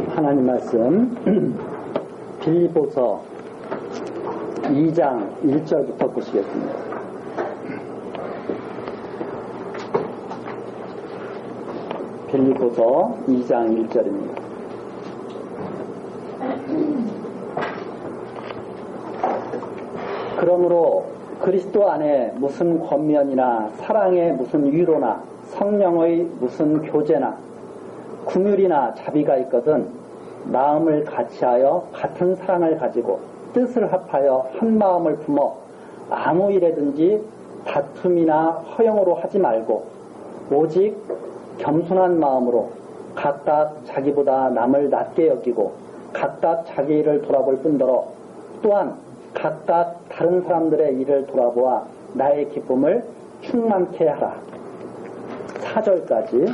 하나님 말씀 빌립보서 2장 1절부터 보시겠습니다. 빌립보서 2장 1절입니다. 그러므로 그리스도 안에 무슨 권면이나 사랑의 무슨 위로나 성령의 무슨 교제나 긍휼이나 자비가 있거든 마음을 같이하여 같은 사랑을 가지고 뜻을 합하여 한 마음을 품어 아무 일에든지 다툼이나 허영으로 하지 말고 오직 겸손한 마음으로 각각 자기보다 남을 낮게 여기고 각각 자기 일을 돌아볼 뿐더러 또한 각각 다른 사람들의 일을 돌아보아 나의 기쁨을 충만케 하라. 4절까지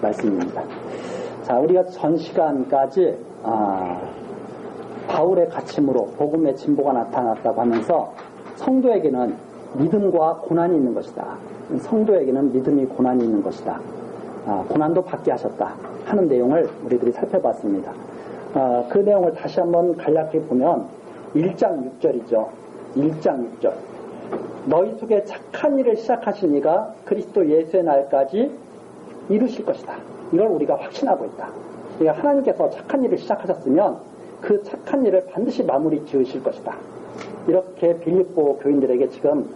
말씀입니다. 자, 우리가 전 시간까지 바울의 가침으로 복음의 진보가 나타났다고 하면서 성도에게는 믿음과 고난이 있는 것이다. 성도에게는 믿음이 고난이 있는 것이다. 고난도 받게 하셨다 하는 내용을 우리들이 살펴봤습니다. 그 내용을 다시 한번 간략히 보면 1장 6절이죠. 1장 6절. 너희 속에 착한 일을 시작하신 이가 그리스도 예수의 날까지 이루실 것이다. 이걸 우리가 확신하고 있다. 그러니까 하나님께서 착한 일을 시작하셨으면 그 착한 일을 반드시 마무리 지으실 것이다. 이렇게 빌립보 교인들에게 지금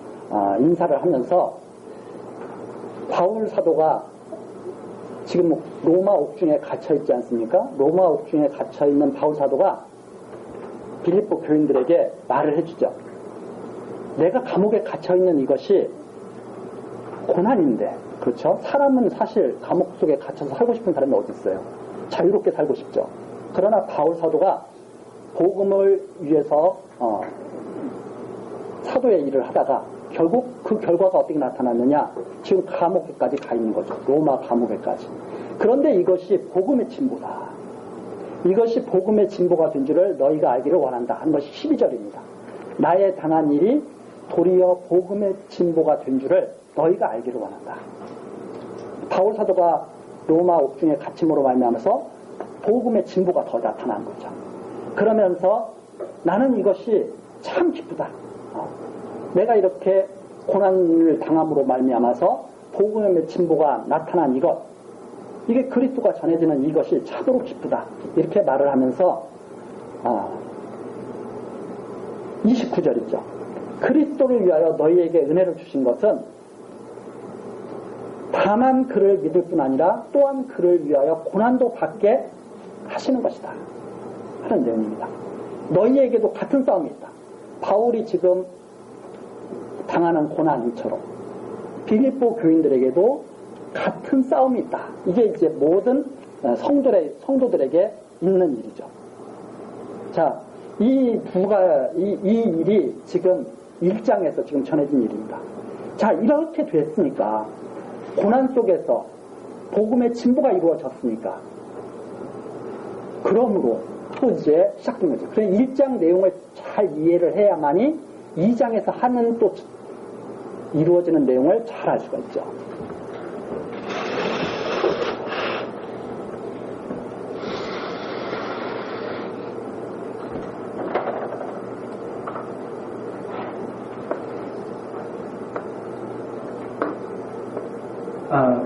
인사를 하면서 바울 사도가 지금 로마 옥중에 갇혀있지 않습니까? 로마 옥중에 갇혀있는 바울 사도가 빌립보 교인들에게 말을 해주죠. 내가 감옥에 갇혀있는 이것이 고난인데, 그렇죠? 사람은 사실 감옥 속에 갇혀서 살고 싶은 사람이 어디 있어요? 자유롭게 살고 싶죠. 그러나 바울 사도가 복음을 위해서 사도의 일을 하다가 결국 그 결과가 어떻게 나타났느냐? 지금 감옥에까지 가 있는 거죠. 로마 감옥에까지. 그런데 이것이 복음의 진보다. 이것이 복음의 진보가 된 줄을 너희가 알기를 원한다 하는 것이 12절입니다. 나의 당한 일이 도리어 복음의 진보가 된 줄을 너희가 알기를 원한다. 바울 사도가 로마 옥중에 갇힘으로 말미암아서 복음의 진보가 더 나타난 거죠. 그러면서 나는 이것이 참 기쁘다. 내가 이렇게 고난을 당함으로 말미암아서 복음의 진보가 나타난 이것, 이게 그리스도가 전해지는 이것이 참으로 기쁘다. 이렇게 말을 하면서 29절이죠. 그리스도를 위하여 너희에게 은혜를 주신 것은 다만 그를 믿을 뿐 아니라 또한 그를 위하여 고난도 받게 하시는 것이다 하는 내용입니다. 너희에게도 같은 싸움이 있다. 바울이 지금 당하는 고난처럼 빌립보 교인들에게도 같은 싸움이 있다. 이게 이제 모든 성도들에게 있는 일이죠. 자, 이 일이 지금 1장에서 지금 전해진 일입니다. 자, 이렇게 됐으니까, 고난 속에서 복음의 진보가 이루어졌으니까, 그러므로 또 이제 시작된 거죠. 그래서 1장 내용을 잘 이해를 해야만이 2장에서 하는 또 이루어지는 내용을 잘 알 수가 있죠.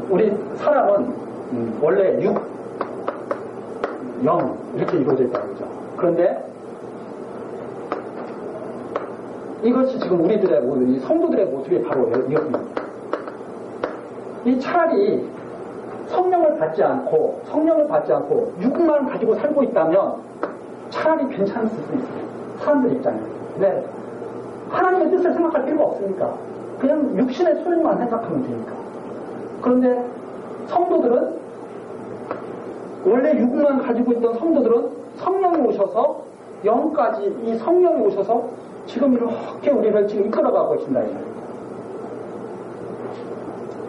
우리 사람은 원래 6, 0 이렇게 이루어져 있다고 그러죠. 그런데 이것이 지금 우리들의 모습, 이 성도들의 모습이 바로 이겁니다. 이 차라리 성령을 받지 않고 육만 가지고 살고 있다면 차라리 괜찮을 수 있어요. 사람들 입장에서. 근데 하나님의 뜻을 생각할 필요가 없으니까 그냥 육신의 소용만 생각하면 되니까. 그런데 성도들은 원래 육만 가지고 있던 성도들은 성령이 오셔서 영까지 이 성령이 오셔서 지금 이렇게 우리를 지금 이끌어가고 계신다.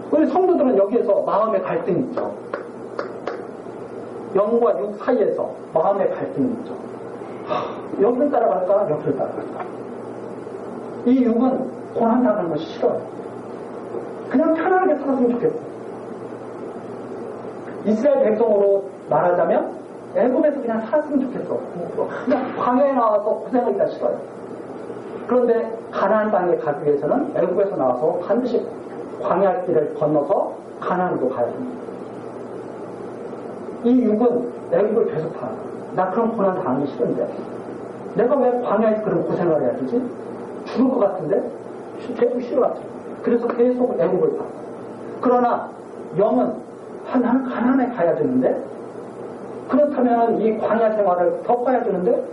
우리 성도들은 여기에서 마음의 갈등이 있죠. 영과 육 사이에서 마음의 갈등이 있죠. 여기를 따라갈까? 여기를 따라갈까? 이 육은 고난당하는 것이 싫어요. 그냥 편안하게 살았으면 좋겠고, 이스라엘 백성으로 말하자면 애굽에서 그냥 살았으면 좋겠어. 그냥 광야에 나와서 고생하기가 싫어요. 그런데 가나안 땅에 가기 위해서는 애굽에서 나와서 반드시 광야 길을 건너서 가나안으로 가야 됩니다. 이 육은 애굽을 계속 타. 나 그런 고난 당하기 싫은데 내가 왜 광야에서 그런 고생을 해야 되지? 죽을 것 같은데? 계속 싫어하죠. 그래서 계속 애굽을 타. 그러나 영은 나는 가나안에 가야 되는데 그렇다면 이 광야 생활을 덮어야 되는데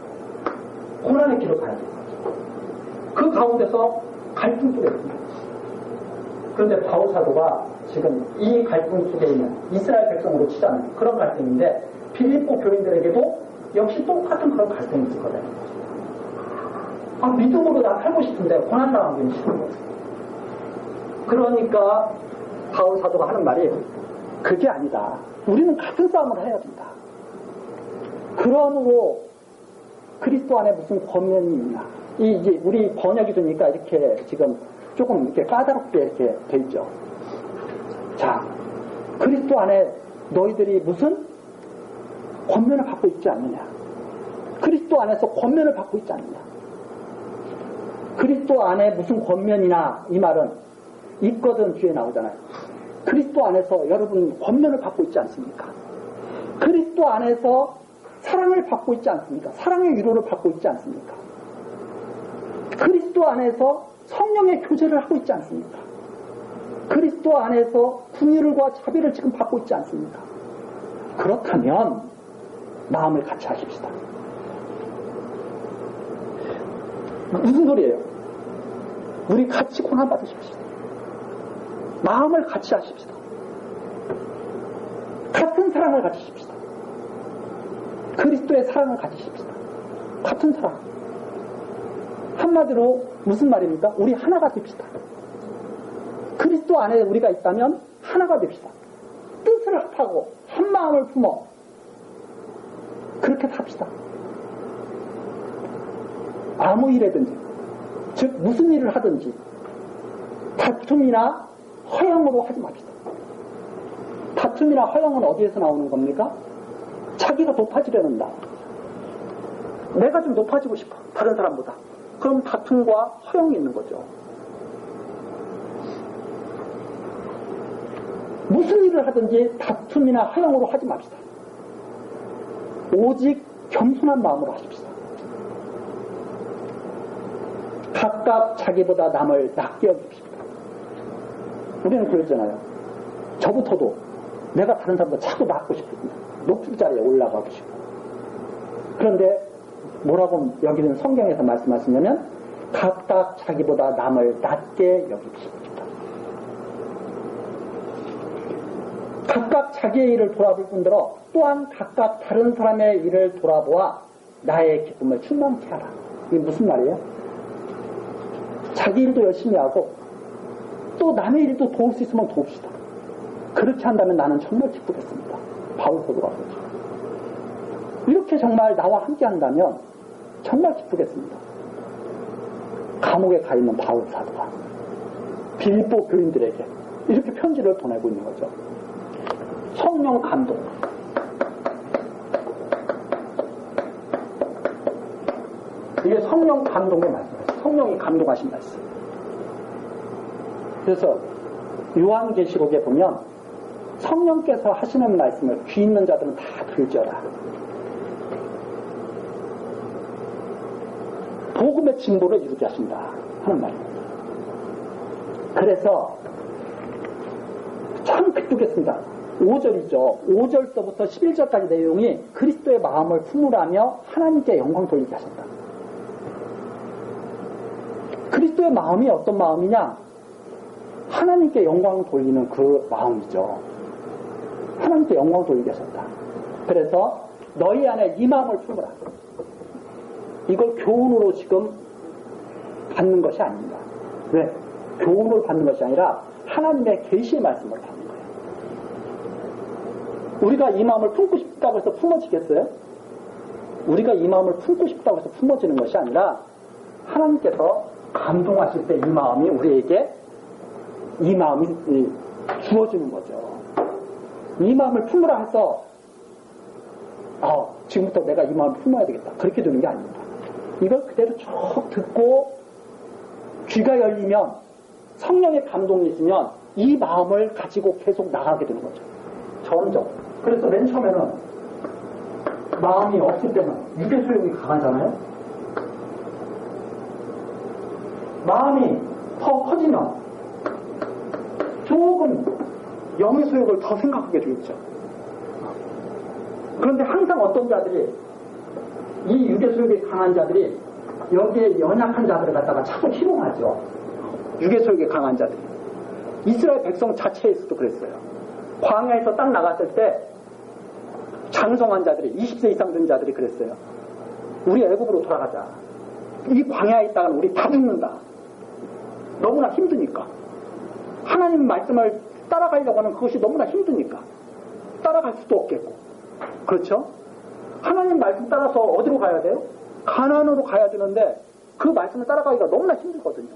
고난의 길을 가야 돼요. 그 가운데서 갈등 속에 있습니다. 그런데 바울 사도가 지금 이 갈등 속에 있는 이스라엘 백성으로 치자는 그런 갈등인데 빌립보 교인들에게도 역시 똑같은 그런 갈등이 있을 거예요. 믿음으로 나 살고 싶은데 고난당하기는 싫은 거예요. 그러니까 바울 사도가 하는 말이 그게 아니다. 우리는 같은 싸움을 해야 된다. 그러므로 그리스도 안에 무슨 권면이 있냐. 이제 우리 번역이 되니까 이렇게 지금 조금 이렇게 까다롭게 이렇게 돼 있죠. 자, 그리스도 안에 너희들이 무슨 권면을 받고 있지 않느냐. 그리스도 안에서 권면을 받고 있지 않느냐. 그리스도 안에 무슨 권면이나 이 말은 있거든 뒤에 나오잖아요. 그리스도 안에서 여러분 권면을 받고 있지 않습니까? 그리스도 안에서 사랑을 받고 있지 않습니까? 사랑의 위로를 받고 있지 않습니까? 그리스도 안에서 성령의 교제를 하고 있지 않습니까? 그리스도 안에서 긍휼과 자비를 지금 받고 있지 않습니까? 그렇다면 마음을 같이 하십시다. 무슨 소리예요? 우리 같이 고난 받으십시다. 마음을 같이 하십시다. 같은 사랑을 가지십시다. 그리스도의 사랑을 가지십시다. 같은 사랑. 한마디로 무슨 말입니까? 우리 하나가 됩시다. 그리스도 안에 우리가 있다면 하나가 됩시다. 뜻을 합하고 한 마음을 품어 그렇게 삽시다. 아무 일이든지 즉 무슨 일을 하든지 다툼이나 허영으로 하지 맙시다. 다툼이나 허영은 어디에서 나오는 겁니까? 자기가 높아지려는다. 내가 좀 높아지고 싶어. 다른 사람보다. 그럼 다툼과 허영이 있는 거죠. 무슨 일을 하든지 다툼이나 허영으로 하지 맙시다. 오직 겸손한 마음으로 하십시다. 각각 자기보다 남을 낮게 여깁시다. 우리는 그랬잖아요. 저부터도 내가 다른 사람보다 자꾸 낮고 싶거든요. 높은 자리에 올라가고 싶고. 그런데 뭐라고 여기는 성경에서 말씀하시냐면 각각 자기보다 남을 낮게 여깁시다. 각각 자기의 일을 돌아볼 뿐더러 또한 각각 다른 사람의 일을 돌아보아 나의 기쁨을 충만케 하라. 이게 무슨 말이에요? 자기 일도 열심히 하고 또 남의 일도 도울 수 있으면 도웁시다. 그렇게 한다면 나는 정말 기쁘겠습니다. 바울 사도가 그러죠. 이렇게 정말 나와 함께 한다면 정말 기쁘겠습니다. 감옥에 가 있는 바울 사도가 빌립보 교인들에게 이렇게 편지를 보내고 있는 거죠. 성령 감동. 이게 성령 감동의 말씀이에요. 성령이 감동하신 말씀. 그래서 요한계시록에 보면 성령께서 하시는 말씀을 귀 있는 자들은 다 들지어라. 복음의 진보를 이루게 하신다 하는 말입니다. 그래서 참 기쁘겠습니다. 5절이죠. 5절서부터 11절까지 내용이 그리스도의 마음을 품으라며 하나님께 영광 돌리게 하셨다. 그리스도의 마음이 어떤 마음이냐? 하나님께 영광 돌리는 그 마음이죠. 하나님께 영광 돌리게 하셨다. 그래서 너희 안에 이 마음을 품으라. 이걸 교훈으로 지금 받는 것이 아닙니다. 왜? 교훈을 받는 것이 아니라 하나님의 계시의 말씀을 받는 거예요. 우리가 이 마음을 품고 싶다고 해서 품어지겠어요? 우리가 이 마음을 품고 싶다고 해서 품어지는 것이 아니라 하나님께서 감동하실 때 이 마음이 우리에게 이 마음이 주어지는 거죠. 이 마음을 품으라 해서 지금부터 내가 이 마음을 품어야 되겠다. 그렇게 되는 게 아닙니다. 이걸 그대로 쭉 듣고 귀가 열리면 성령의 감동이 있으면 이 마음을 가지고 계속 나가게 되는 거죠. 점점. 그래서 맨 처음에는 마음이 없을 때는 유대 소욕이 강하잖아요. 마음이 더 커지면 조금 영의 소욕을 더 생각하게 되겠죠. 그런데 항상 어떤 자들이 이 유대 소욕이 강한 자들이 여기에 연약한 자들을 갖다가 자꾸 희롱하죠. 유대 소욕이 강한 자들이. 이스라엘 백성 자체에서도 그랬어요. 광야에서 딱 나갔을 때 장성한 자들이 20세 이상 된 자들이 그랬어요. 우리 애굽으로 돌아가자. 이 광야에 있다가는 우리 다 죽는다. 너무나 힘드니까. 하나님 말씀을 따라가려고 하는 그것이 너무나 힘드니까. 따라갈 수도 없겠고. 그렇죠? 하나님 말씀 따라서 어디로 가야 돼요? 가나안으로 가야 되는데 그 말씀을 따라가기가 너무나 힘들거든요.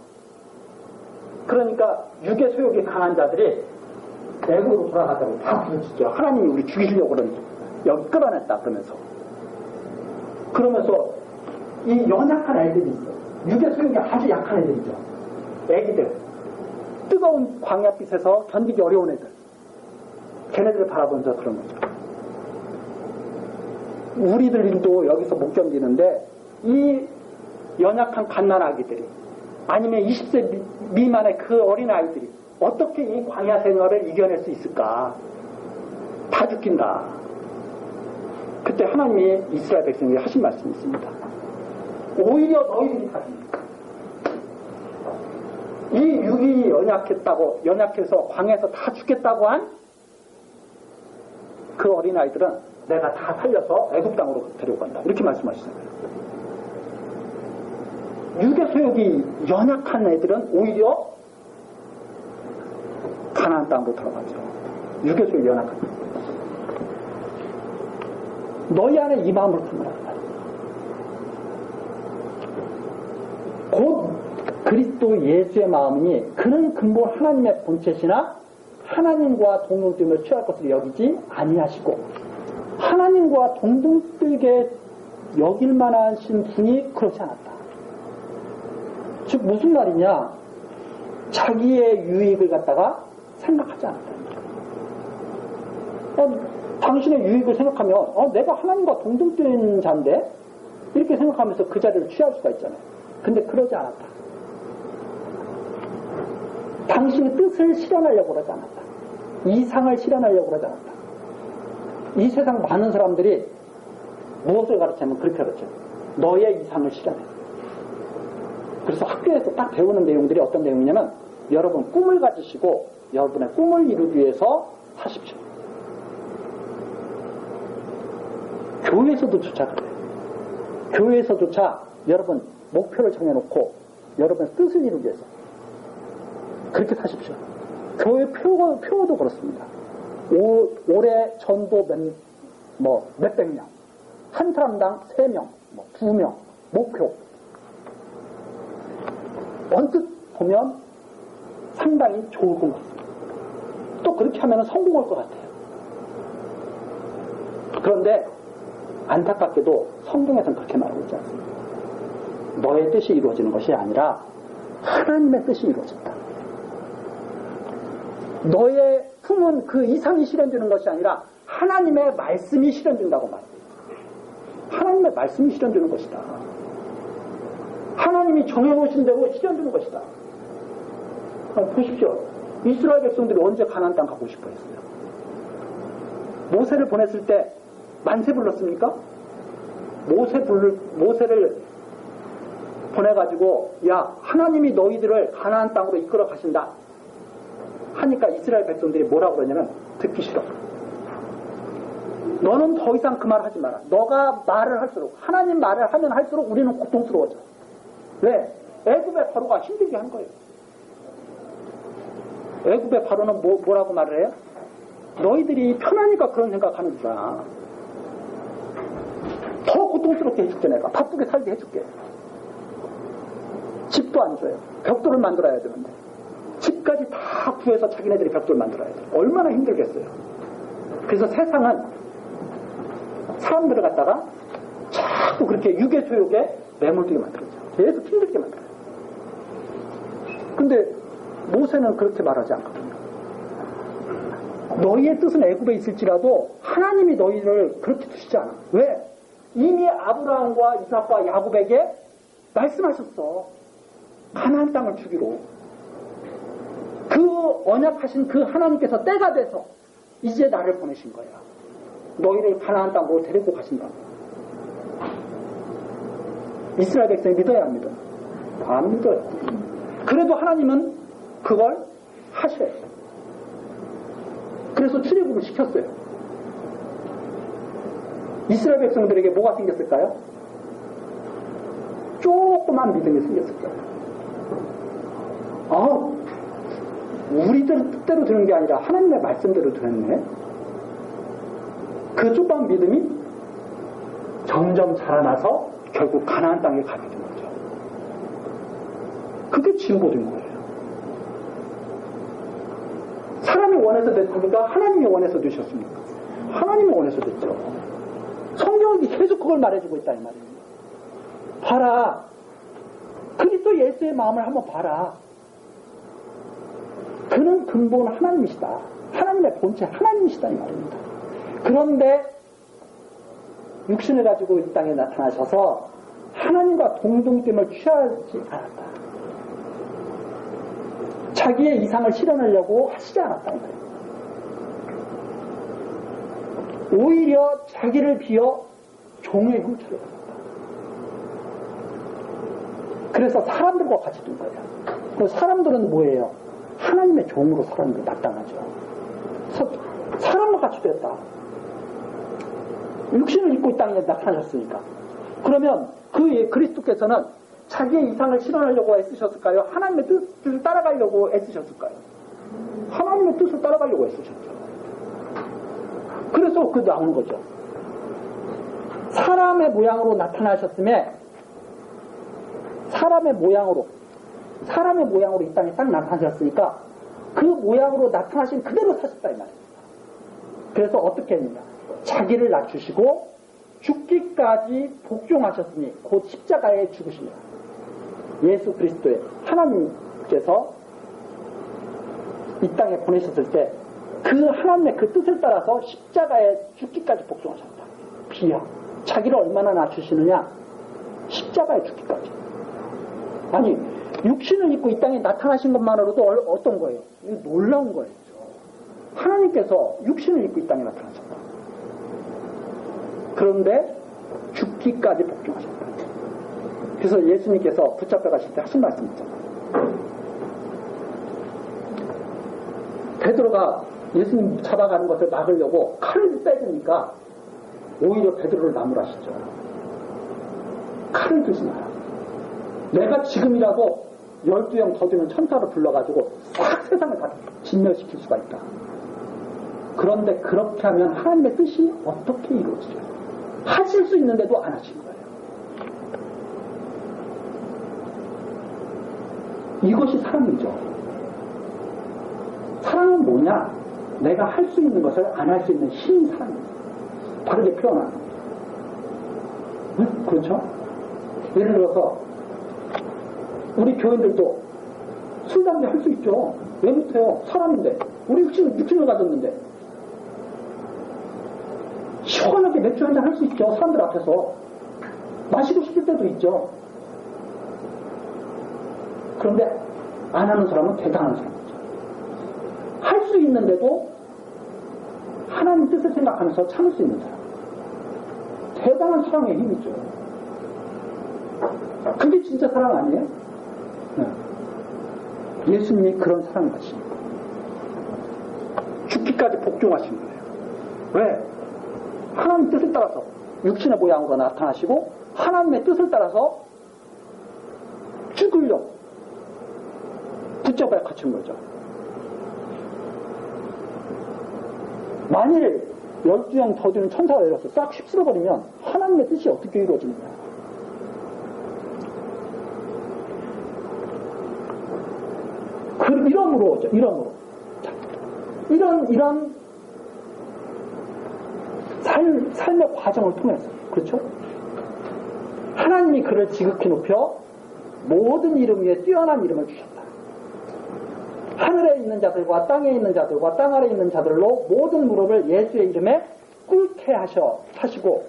그러니까 육의 소욕이 강한 자들이 애굽으로 돌아가자고 다 부르짖죠. 하나님이 우리 죽이려고는 여기 끌어냈다 그러면서. 그러면서 이 연약한 애들이 있어. 육의 소욕이 아주 약한 애들이죠. 애기들. 뜨거운 광야빛에서 견디기 어려운 애들. 걔네들을 바라보면서 그런 거죠. 우리들도 여기서 못 견디는데 이 연약한 갓난아기들이 아니면 20세 미만의 그 어린아이들이 어떻게 이 광야 생활을 이겨낼 수 있을까? 다 죽긴다. 그때 하나님이 이스라엘 백성에게 하신 말씀이 있습니다. 오히려 너희들이 다 죽는다. 이 육이 연약해서 광야에서 다 죽겠다고 한 그 어린아이들은 내가 다 살려서 애굽 땅으로 데려간다. 이렇게 말씀하시잖아요. 육의 소욕이 연약한 애들은 오히려 가나안 땅으로 들어가죠. 육의 소욕이 연약한 애들. 너희 안에 이 마음을 품으라. 곧 그리스도 예수의 마음이니 그는 근본 하나님의 본체시나 하나님과 동등됨을 취할 것으로 여기지 아니하시고 하나님과 동등되게 여길 만하신 분이 그렇지 않았다. 즉 무슨 말이냐? 자기의 유익을 갖다가 생각하지 않았다. 당신의 유익을 생각하면 내가 하나님과 동등된 자인데 이렇게 생각하면서 그 자리를 취할 수가 있잖아요. 근데 그러지 않았다. 당신의 뜻을 실현하려고 그러지 않았다. 이상을 실현하려고 그러지 않았다. 이 세상 많은 사람들이 무엇을 가르치면 그렇게 가르쳐요. 너의 이상을 실현해. 그래서 학교에서 딱 배우는 내용들이 어떤 내용이냐면 여러분 꿈을 가지시고 여러분의 꿈을 이루기 위해서 사십시오. 교회에서도조차 그래요. 교회에서조차 여러분 목표를 정해놓고 여러분의 뜻을 이루기 위해서 그렇게 사십시오. 교회 표어도 그렇습니다. 올해 전도 몇백 명, 한 사람당 3명, 2명, 목표. 언뜻 보면 상당히 좋을 것 같습니다. 또 그렇게 하면 성공할 것 같아요. 그런데 안타깝게도 성경에서는 그렇게 말하고 있지 않습니다. 너의 뜻이 이루어지는 것이 아니라 하나님의 뜻이 이루어진다. 너의 품은 그 이상이 실현되는 것이 아니라 하나님의 말씀이 실현된다고 말합니다. 하나님의 말씀이 실현되는 것이다. 하나님이 정해놓으신 대로 실현되는 것이다. 보십시오. 이스라엘 백성들이 언제 가나안 땅 가고 싶어 했어요? 모세를 보냈을 때 만세 불렀습니까? 모세를 보내가지고 야 하나님이 너희들을 가나안 땅으로 이끌어 가신다 하니까 이스라엘 백성들이 뭐라고 그러냐면 듣기 싫어. 너는 더 이상 그 말을 하지 마라. 너가 말을 할수록 하나님 말을 하면 할수록 우리는 고통스러워져. 왜? 애굽의 바로가 힘들게 한 거예요. 애굽의 바로는 뭐라고 말을 해요? 너희들이 편하니까 그런 생각하는 줄 알아. 더 고통스럽게 해줄게. 내가 바쁘게 살게 해줄게. 집도 안 줘요. 벽돌을 만들어야 되는데 집까지 다 구해서 자기네들이 벽돌을 만들어야 돼요. 얼마나 힘들겠어요. 그래서 세상은 사람들을 갖다가 자꾸 그렇게 유괴 소욕에 매몰되게 만들어요. 계속 힘들게 만들어요. 근데 모세는 그렇게 말하지 않거든요. 너희의 뜻은 애굽에 있을지라도 하나님이 너희를 그렇게 두시지 않아. 왜? 이미 아브라함과 이삭과 야곱에게 말씀하셨어. 가나안 땅을 주기로. 그 언약하신 그 하나님께서 때가 돼서 이제 나를 보내신 거야. 너희를 가나안 땅으로 데리고 가신다고. 이스라엘 백성이 믿어야 합니다. 안 믿어요. 그래도 하나님은 그걸 하셔야 해요. 그래서 출애굽을 시켰어요. 이스라엘 백성들에게 뭐가 생겼을까요? 조그만 믿음이 생겼을 거예요. 우리들 뜻대로 드는 게 아니라 하나님의 말씀대로 들었네. 그 조그만 믿음이 점점 자라나서 결국 가나안 땅에 가게 된 거죠. 그게 진보된 거예요. 사람이 원해서 됐습니까? 하나님이 원해서 되셨습니까? 하나님이 원해서 됐죠. 성경이 계속 그걸 말해주고 있다 이 말이에요. 봐라. 그리스도 예수의 마음을 한번 봐라. 그는 근본 하나님이시다. 하나님의 본체 하나님이시다 이 말입니다. 그런데 육신을 가지고 이 땅에 나타나셔서 하나님과 동등됨을 취하지 않았다. 자기의 이상을 실현하려고 하시지 않았다. 오히려 자기를 비어 종의 형체를 받았다. 그래서 사람들과 같이 둔 거예요. 그리고 사람들은 뭐예요? 하나님의 종으로 사람들이 나타나죠. 사람과 같이 됐다. 육신을 입고 이 땅에 나타나셨으니까. 그러면 그 그리스도께서는 자기의 이상을 실현하려고 애쓰셨을까요? 하나님의 뜻을 따라가려고 애쓰셨을까요? 하나님의 뜻을 따라가려고 애쓰셨죠. 그래서 그 나오는 거죠. 사람의 모양으로 나타나셨음에 사람의 모양으로 이 땅에 딱 나타나셨으니까 그 모양으로 나타나신 그대로 사셨다 이 말입니다. 그래서 어떻게 했느냐? 자기를 낮추시고 죽기까지 복종하셨으니 곧 십자가에 죽으시며 예수 그리스도의 하나님께서 이 땅에 보내셨을 때 그 하나님의 그 뜻을 따라서 십자가에 죽기까지 복종하셨다. 비하. 자기를 얼마나 낮추시느냐? 십자가에 죽기까지. 아니 육신을 입고 이 땅에 나타나신 것만으로도 어떤 거예요? 놀라운 거예요. 하나님께서 육신을 입고 이 땅에 나타나셨다. 그런데 죽기까지 복종하셨다. 그래서 예수님께서 붙잡혀 가실 때 하신 말씀 있잖아요. 베드로가 예수님 잡아가는 것을 막으려고 칼을 빼주니까 오히려 베드로를 나무라시죠. 칼을 들지 마라. 내가 지금이라도 12형 더 되는 천사를 불러가지고 싹 세상을 다 진멸시킬 수가 있다. 그런데 그렇게 하면 하나님의 뜻이 어떻게 이루어지죠? 하실 수 있는데도 안 하신 거예요. 이것이 사랑이죠. 사랑은 뭐냐? 내가 할 수 있는 것을 안 할 수 있는 힘이 사랑이에요. 다르게 표현하는 거예요. 응? 그렇죠? 예를 들어서 우리 교인들도 술, 담배 할 수 있죠. 왜 못해요? 사람인데. 우리 육신을 가졌는데. 시원하게 맥주 한잔 할 수 있죠. 사람들 앞에서. 마시고 싶을 때도 있죠. 그런데 안 하는 사람은 대단한 사람이죠. 할 수 있는데도 하나님 뜻을 생각하면서 참을 수 있는 사람. 대단한 사랑의 힘이죠. 그게 진짜 사랑 아니에요? 네. 예수님이 그런 사랑을 하십니다. 죽기까지 복종하신 거예요. 왜? 하나님 뜻을 따라서 육신의 모양으로 나타나시고 하나님의 뜻을 따라서 죽으려고 붙잡아야 갇힌 거죠. 만일 12형 더 되는 천사가 내려서 싹 휩쓸어버리면 하나님의 뜻이 어떻게 이루어집니까? 이러므로 자, 이런 삶의 과정을 통해서. 그렇죠? 하나님이 그를 지극히 높여 모든 이름 위에 뛰어난 이름을 주셨다. 하늘에 있는 자들과 땅에 있는 자들과 땅 아래에 있는 자들로 모든 무릎을 예수의 이름에 꿇게 하시고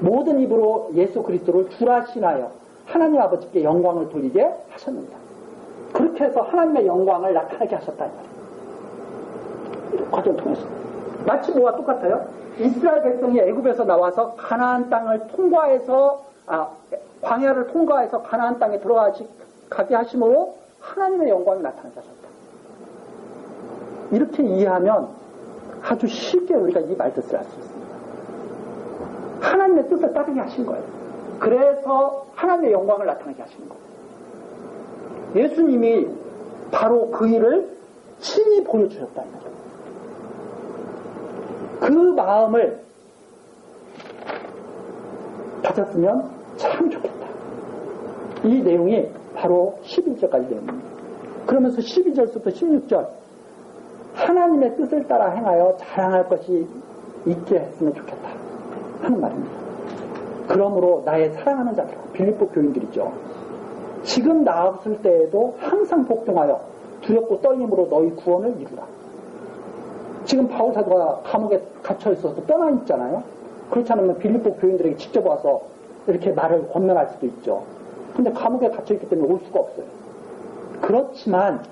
모든 입으로 예수 그리스도를 주라 신하여 하나님 아버지께 영광을 돌리게 하셨느니라. 그렇게 해서 하나님의 영광을 나타나게 하셨다. 이런 과정을 통해서. 마치 뭐와 똑같아요? 이스라엘 백성이 애굽에서 나와서 가나안 땅을 통과해서 광야를 통과해서 가나안 땅에 들어가게 하심으로 하나님의 영광이 나타나게 하셨다. 이렇게 이해하면 아주 쉽게 우리가 이 말뜻을 알 수 있습니다. 하나님의 뜻을 따르게 하신 거예요. 그래서 하나님의 영광을 나타나게 하시는 거예요. 예수님이 바로 그 일을 친히 보여주셨다는 거죠. 그 마음을 가졌으면 참 좋겠다. 이 내용이 바로 11절까지 내용입니다. 그러면서 12절부터 16절 하나님의 뜻을 따라 행하여 자랑할 것이 있게 했으면 좋겠다 하는 말입니다. 그러므로 나의 사랑하는 자들, 빌립보 교인들이죠. 지금 나왔을 때에도 항상 복종하여 두렵고 떨림으로 너희 구원을 이루라. 지금 바울 사도가 감옥에 갇혀 있어서 떠나 있잖아요. 그렇지 않으면 빌립보 교인들에게 직접 와서 이렇게 말을 권면할 수도 있죠. 근데 감옥에 갇혀 있기 때문에 올 수가 없어요. 그렇지만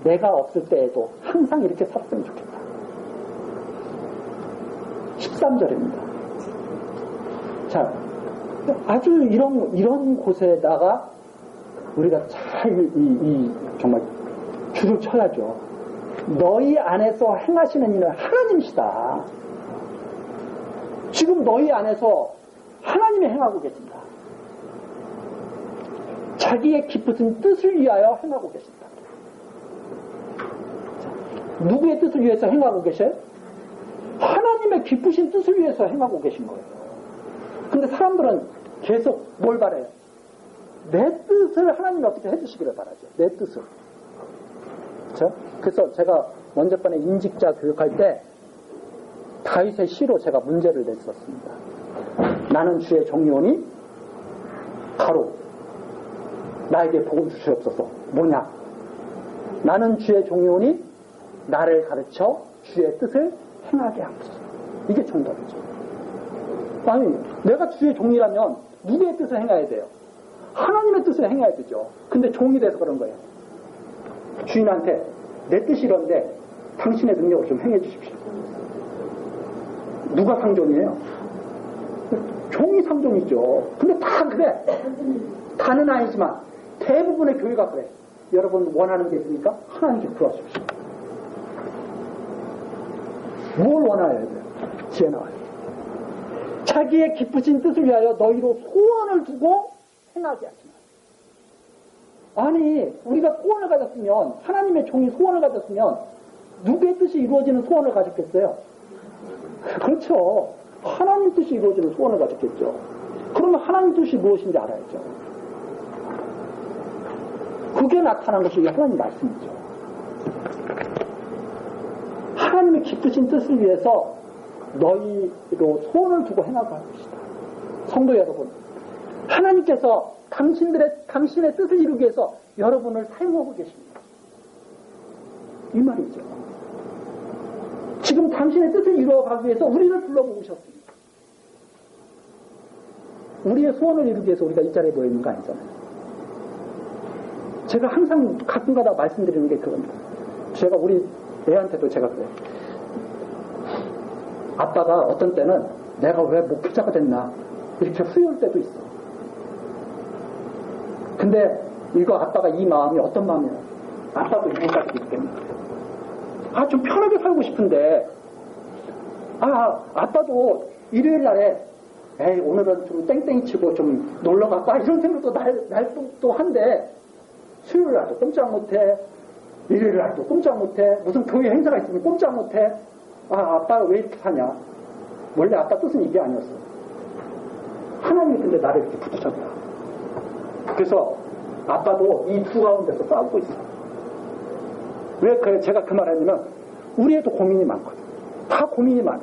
내가 없을 때에도 항상 이렇게 살았으면 좋겠다. 13절입니다. 자, 아주 이런 곳에다가 우리가 잘 정말 줄을 쳐야죠. 너희 안에서 행하시는 이는 하나님이시다. 지금 너희 안에서 하나님이 행하고 계신다. 자기의 기쁘신 뜻을 위하여 행하고 계신다. 자, 누구의 뜻을 위해서 행하고 계셔요? 하나님의 기쁘신 뜻을 위해서 행하고 계신 거예요. 근데 사람들은 계속 뭘 바래요? 내 뜻을 하나님이 어떻게 해주시기를 바라죠. 내 뜻을. 그렇죠? 그래서 제가 먼저번에 인직자 교육할 때 다윗의 시로 제가 문제를 냈었습니다. 나는 주의 종이오니 가로 나에게 복을 주시옵소서. 뭐냐? 나는 주의 종이오니 나를 가르쳐 주의 뜻을 행하게 하옵소서. 이게 정답이죠. 아니, 내가 주의 종이라면 누구의 뜻을 행해야 돼요? 하나님의 뜻을 행해야 되죠. 근데 종이 돼서 그런 거예요. 주인한테 내 뜻이 이런데 당신의 능력을 좀 행해 주십시오. 누가 상종이에요? 종이 상종이죠. 근데 다 그래. 다는 아니지만 대부분의 교회가 그래. 여러분 원하는 게 있으니까 하나님께 구하십시오. 뭘 원해야 돼요? 지혜 나와요. 자기의 기쁘신 뜻을 위하여 너희로 소원을 두고 행하게 하시나. 아니, 우리가 소원을 가졌으면, 하나님의 종이 소원을 가졌으면 누구의 뜻이 이루어지는 소원을 가졌겠어요? 그렇죠. 하나님 뜻이 이루어지는 소원을 가졌겠죠. 그러면 하나님 뜻이 무엇인지 알아야죠. 그게 나타난 것이 하나님 말씀이죠. 하나님의 기쁘신 뜻을 위해서 너희로 소원을 두고 행하고 할 것이다. 성도 여러분, 하나님께서 당신의 뜻을 이루기 위해서 여러분을 사용하고 계십니다. 이 말이죠. 지금 당신의 뜻을 이루어가기 위해서 우리를 불러모으셨습니다. 우리의 소원을 이루기 위해서 우리가 이 자리에 모여있는 거 아니잖아요. 제가 항상 가끔가다 말씀드리는 게 그겁니다. 제가 우리 애한테도 제가 그래요. 아빠가 어떤 때는 내가 왜 목회자가 됐나 이렇게 후회할 때도 있어. 근데 이거 아빠가 이 마음이 어떤 마음이에요? 아빠도 이분까지 있기 때문에 좀 편하게 살고 싶은데 아빠도 일요일 날에 에이 오늘은 좀 땡땡이 치고 좀 놀러 갈까 이런 생각도 날 또 한데 수요일 날도 꼼짝 못해, 일요일 날도 꼼짝 못해, 무슨 교회 행사가 있으면 꼼짝 못해. 아빠가 왜 이렇게 사냐? 원래 아빠 뜻은 이게 아니었어. 하나님이 근데 나를 이렇게 붙으셨다. 그래서 아빠도 이 두 가운데서 싸우고 있어. 왜 제가 그 말 하냐면 우리 애도 고민이 많거든. 다 고민이 많아.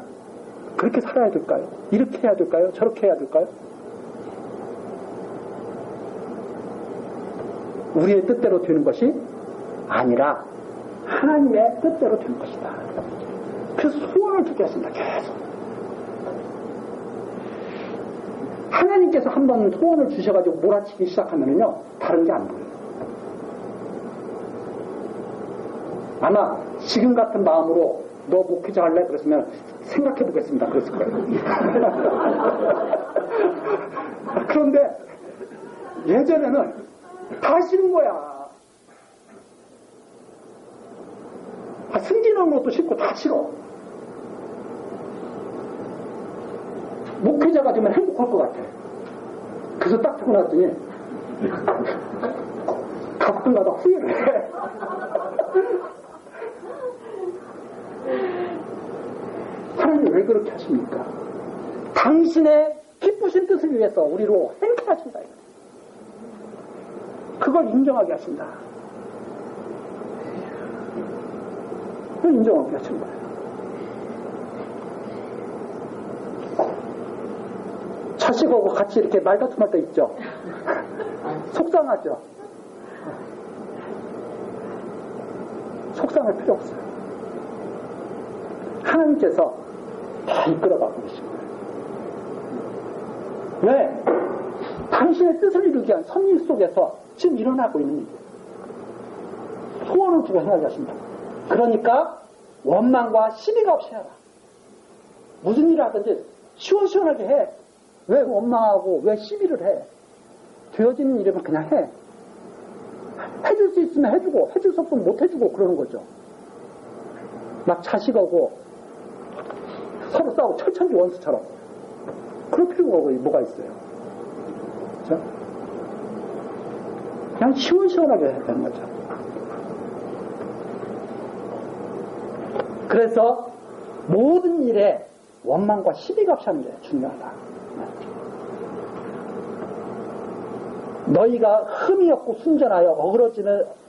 그렇게 살아야 될까요? 이렇게 해야 될까요? 저렇게 해야 될까요? 우리의 뜻대로 되는 것이 아니라 하나님의 뜻대로 되는 것이다. 그래서 소원을 두게 하신다. 계속. 하나님께서 한번 소원을 주셔가지고 몰아치기 시작하면요, 다른 게 안 보여요. 아마 지금 같은 마음으로 너 목회자 할래? 그랬으면 생각해 보겠습니다. 그랬을 거예요. 그런데 예전에는 다 싫은 거야. 승진하는 것도 싫고 다 싫어. 목회자가 되면 행복할 것 같아. 그래서 딱 듣고 났더니 가끔가다 후회를 해. 하나님 왜 그렇게 하십니까? 당신의 기쁘신 뜻을 위해서 우리로 행복하신다. 그걸 인정하게 하신다. 그걸 인정하게 하신 거예요. 자식하고 같이 이렇게 말다툼할 때 있죠. 속상하죠. 속상할 필요 없어요. 하나님께서 다 이끌어가고 계신 거예요. 왜? 당신의 뜻을 이루기 위한 섭리 속에서 지금 일어나고 있는 일이에요. 소원을 두고 생각하신다. 그러니까 원망과 시비가 없이 해라. 무슨 일을 하든지 시원시원하게 해. 왜 원망하고 왜 시비를 해? 되어지는 일이면 그냥 해. 해줄 수 있으면 해주고 해줄 수 없으면 못 해주고 그러는 거죠. 막 자식하고 서로 싸우고 철천지 원수처럼 그럴 필요가 뭐가 있어요. 그렇죠? 그냥 시원시원하게 해야 되는 거죠. 그래서 모든 일에 원망과 시비가 없이 하는 게 중요하다. 너희가 흠이 없고 순전하여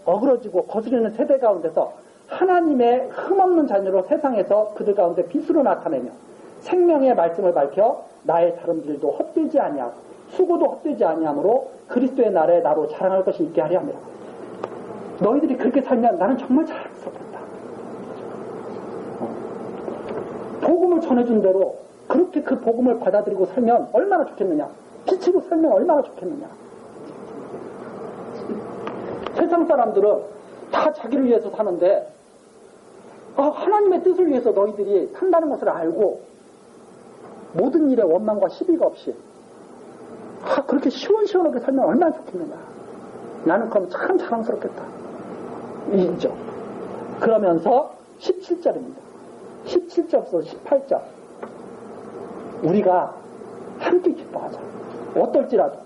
어그러지고 거스르는 세대 가운데서 하나님의 흠없는 자녀로 세상에서 그들 가운데 빛으로 나타내며 생명의 말씀을 밝혀 나의 다름질도 헛되지 아니하고 수고도 헛되지 아니하므로 그리스도의 날에 나로 자랑할 것이 있게 하려 합니다. 너희들이 그렇게 살면 나는 정말 자랑스럽겠다. 복음을 전해준 대로 그렇게 그 복음을 받아들이고 살면 얼마나 좋겠느냐. 빛으로 살면 얼마나 좋겠느냐. 세상 사람들은 다 자기를 위해서 사는데 하나님의 뜻을 위해서 너희들이 산다는 것을 알고 모든 일에 원망과 시비가 없이 그렇게 시원시원하게 살면 얼마나 좋겠느냐. 나는 그럼 참 자랑스럽겠다. 이죠. 그러면서 17절입니다. 17절부터 18절. 우리가 함께 기뻐하자. 어떨지라도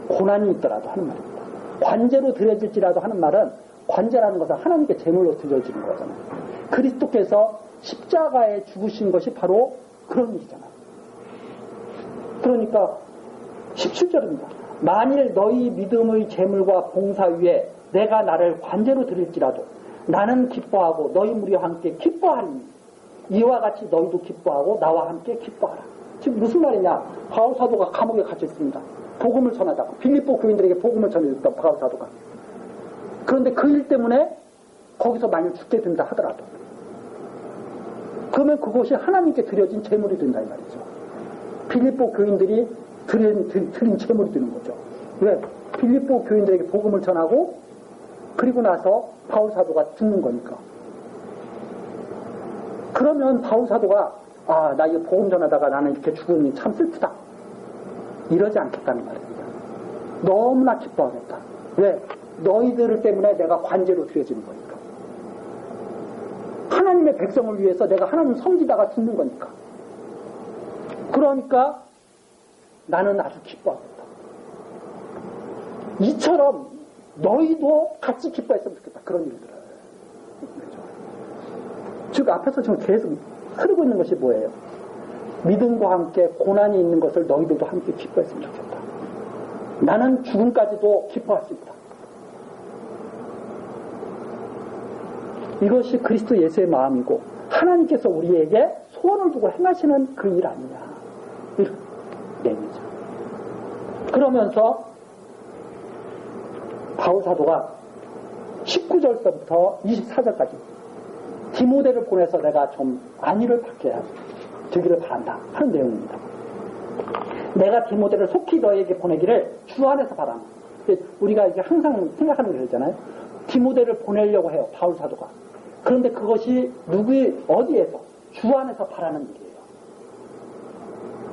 고난이 있더라도 하는 말입니다. 관제로 드려질지라도 하는 말은 관제라는 것은 하나님께 제물로 드려지는 거잖아요. 그리스도께서 십자가에 죽으신 것이 바로 그런 일이잖아요. 그러니까 17절입니다. 만일 너희 믿음의 제물과 봉사 위에 내가 나를 관제로 드릴지라도 나는 기뻐하고 너희 무리와 함께 기뻐하리니 이와 같이 너희도 기뻐하고 나와 함께 기뻐하라. 지금 무슨 말이냐. 바울 사도가 감옥에 갇혀 있습니다. 복음을 전하다가 빌립보 교인들에게 복음을 전해줬던 바울 사도가. 그런데 그 일 때문에 거기서 만약 죽게 된다 하더라도 그러면 그것이 하나님께 드려진 제물이 된다 이 말이죠. 빌립보 교인들이 드린 제물이 되는 거죠. 왜? 빌립보 교인들에게 복음을 전하고 그리고 나서 바울 사도가 죽는 거니까. 그러면 바울 사도가 나 이거 복음 전하다가 나는 이렇게 죽으니 참 슬프다. 이러지 않겠다는 말입니다. 너무나 기뻐하겠다. 왜? 너희들 때문에 내가 관제로 드려지는 거니까. 하나님의 백성을 위해서 내가 하나님 섬기다가 죽는 거니까. 그러니까 나는 아주 기뻐하겠다. 이처럼 너희도 같이 기뻐했으면 좋겠다. 그런 일들을. 즉 앞에서 지금 계속 흐르고 있는 것이 뭐예요? 믿음과 함께 고난이 있는 것을 너희들도 함께 기뻐했으면 좋겠다. 나는 죽음까지도 기뻐할 수 있다. 이것이 그리스도 예수의 마음이고 하나님께서 우리에게 소원을 두고 행하시는 그 일 아니냐. 이런 내용이죠. 그러면서 바울 사도가 19절서부터 24절까지 디모데를 보내서 내가 좀 안위를 받게 되기를 바란다 하는 내용입니다. 내가 디모데를 속히 너에게 보내기를 주 안에서 바라. 우리가 이게 항상 생각하는 게 그러잖아요. 디모데를 보내려고 해요, 바울 사도가. 그런데 그것이 어디에서? 주 안에서 바라는 일이에요.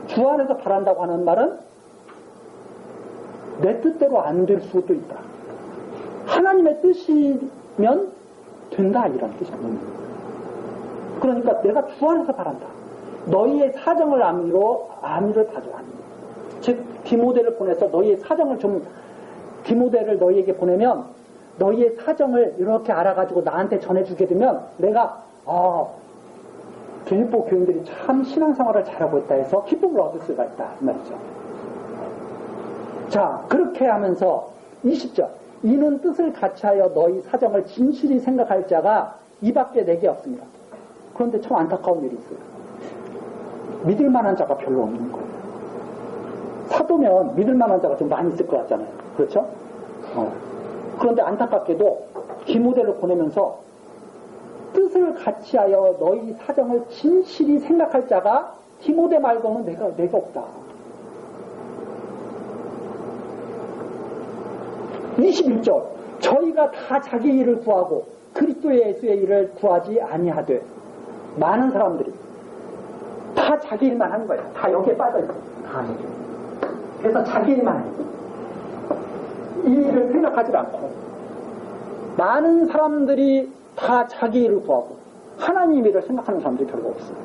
주 안에서 바란다고 하는 말은 내 뜻대로 안 될 수도 있다. 하나님의 뜻이면 된다, 이런 뜻입니다. 그러니까 내가 주 안에서 바란다. 너희의 사정을 안위를 봐주라니. 즉 디모데를 보내서 너희의 사정을 디모데를 너희에게 보내면 너희의 사정을 이렇게 알아가지고 나한테 전해주게 되면 내가 빌립보 교인들이 참 신앙생활을 잘하고 있다 해서 기쁨을 얻을 수가 있다 이 말이죠. 자, 그렇게 하면서 20절 이는 뜻을 같이하여 너희 사정을 진실히 생각할 자가 이밖에 내게 없습니다. 그런데 참 안타까운 일이 있어요. 믿을 만한 자가 별로 없는 거예요. 사도면 믿을 만한 자가 좀 많이 있을 것 같잖아요. 그렇죠? 그런데 안타깝게도 디모데를 보내면서 뜻을 같이하여 너희 사정을 진실히 생각할 자가 디모데 말고는 내가 없다. 21절 저희가 다 자기 일을 구하고 그리스도 예수의 일을 구하지 아니하되 많은 사람들이 다 자기 일만 하는 거예요. 다 여기에 빠져있어요. 그래서 자기 일만 해요. 이 일을 생각하지 않고 많은 사람들이 다 자기 일을 구하고 하나님 일을 생각하는 사람들이 별로 없어요.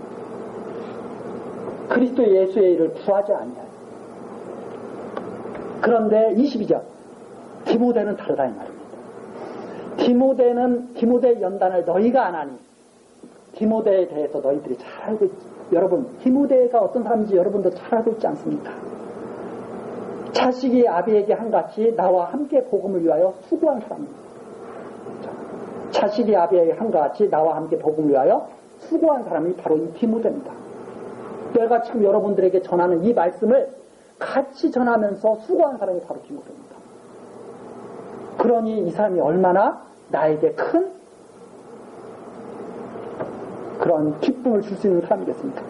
그리스도 예수의 일을 구하지 아니하요. 그런데 22절 디모데는 다르다 이 말입니다. 디모데의 연단을 너희가 안 하니 디모데에 대해서 너희들이 잘 알고 있지. 여러분 디모데가 어떤 사람인지 여러분도 잘 알고 있지 않습니까? 자식이 아비에게 한같이 나와 함께 복음을 위하여 수고한 사람입니다. 자식이 아비에게 한같이 나와 함께 복음을 위하여 수고한 사람이 바로 이 디모데입니다. 내가 지금 여러분들에게 전하는 이 말씀을 같이 전하면서 수고한 사람이 바로 디모데입니다. 그러니 이 사람이 얼마나 나에게 큰 그런 기쁨을 줄 수 있는 사람이겠습니까?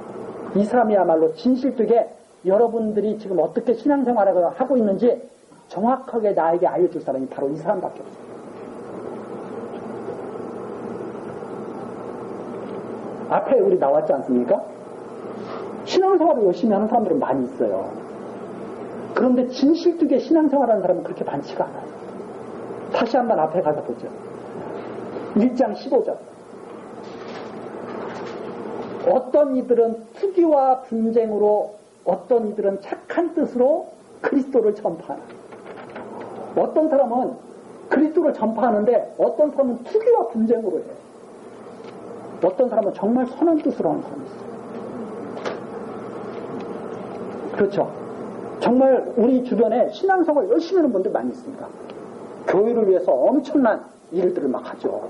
이 사람이야말로 진실되게 여러분들이 지금 어떻게 신앙생활을 하고 있는지 정확하게 나에게 알려줄 사람이 바로 이 사람밖에 없어요. 앞에 우리 나왔지 않습니까? 신앙생활을 열심히 하는 사람들은 많이 있어요. 그런데 진실되게 신앙생활하는 사람은 그렇게 많지가 않아요. 다시 한번 앞에 가서 보죠. 1장 15절 어떤 이들은 투기와 분쟁으로 어떤 이들은 착한 뜻으로 그리스도를 전파하나. 어떤 사람은 그리스도를 전파하는데 어떤 사람은 투기와 분쟁으로 해요. 어떤 사람은 정말 선한 뜻으로 하는 사람이 있어요. 그렇죠. 정말 우리 주변에 신앙생활 열심히 하는 분들 많이 있습니다. 교회를 위해서 엄청난 일들을 막 하죠.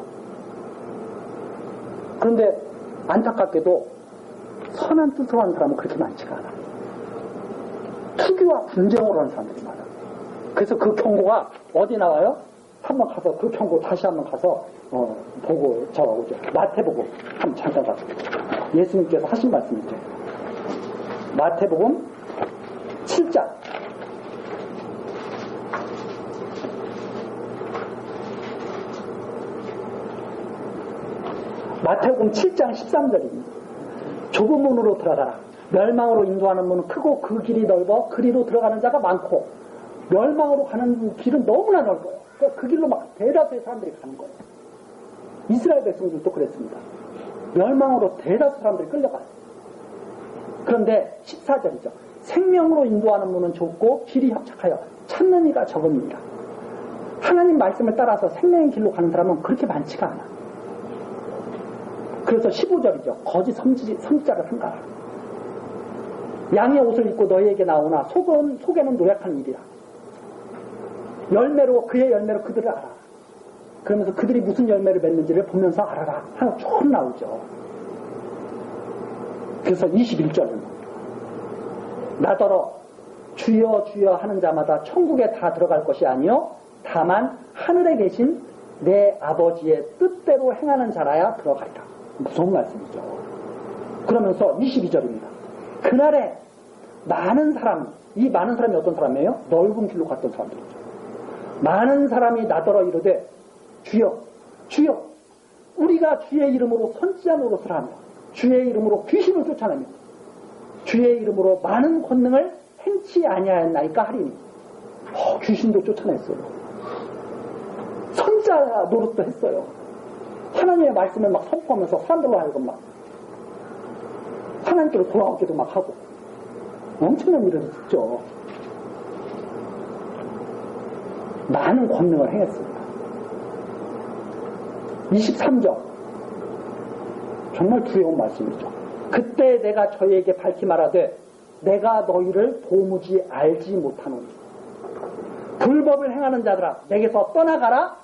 그런데 안타깝게도 선한 뜻으로 하는 사람은 그렇게 많지가 않아요. 투기와 분쟁으로 하는 사람들이 많아요. 그래서 그 경고가 어디 나와요? 한번 가서 그 경고 다시 한번 가서 보고 오죠. 마태복음 한번 잠깐 가서 예수님께서 하신 말씀이죠. 마태복음 7장 마태복음 7장 13절입니다. 좁은 문으로 들어가라. 멸망으로 인도하는 문은 크고 그 길이 넓어 그리로 들어가는 자가 많고 멸망으로 가는 길은 너무나 넓어요. 그러니까 그 길로 막 대다수의 사람들이 가는 거예요. 이스라엘 백성들도 그랬습니다. 멸망으로 대다수 사람들이 끌려가요. 그런데 14절이죠. 생명으로 인도하는 문은 좁고 길이 협착하여 찾는 이가 적습니다. 하나님 말씀을 따라서 생명의 길로 가는 사람은 그렇게 많지가 않아. 그래서 15절이죠. 거짓 선지자를 한가라. 양의 옷을 입고 너희에게 나오나 속에는 노력한 일이라. 그의 열매로 그들을 알아. 그러면서 그들이 무슨 열매를 맺는지를 보면서 알아라 하나 쭉 나오죠. 그래서 21절은 나더러 주여 주여 하는 자마다 천국에 다 들어갈 것이 아니요 다만 하늘에 계신 내 아버지의 뜻대로 행하는 자라야 들어가리라. 무서운 말씀이죠. 그러면서 22절입니다. 그날에 많은 사람, 이 많은 사람이 어떤 사람이에요? 넓은 길로 갔던 사람들이죠. 많은 사람이 나더러 이르되 주여 주여 우리가 주의 이름으로 선지자 노릇을 하며 주의 이름으로 귀신을 쫓아내며 주의 이름으로 많은 권능을 행치 아니하였나이까 하리니 귀신도 쫓아냈어요. 선지자 노릇도 했어요. 하나님의 말씀을 막 선포하면서 사람들로 하여금 막 하나님께로 돌아오기도 막 하고 엄청난 일을 했죠. 많은 권능을 행했습니다. 23절 정말 두려운 말씀이죠. 그때 내가 저희에게 밝히 말하되 내가 너희를 도무지 알지 못하노니 불법을 행하는 자들아 내게서 떠나가라.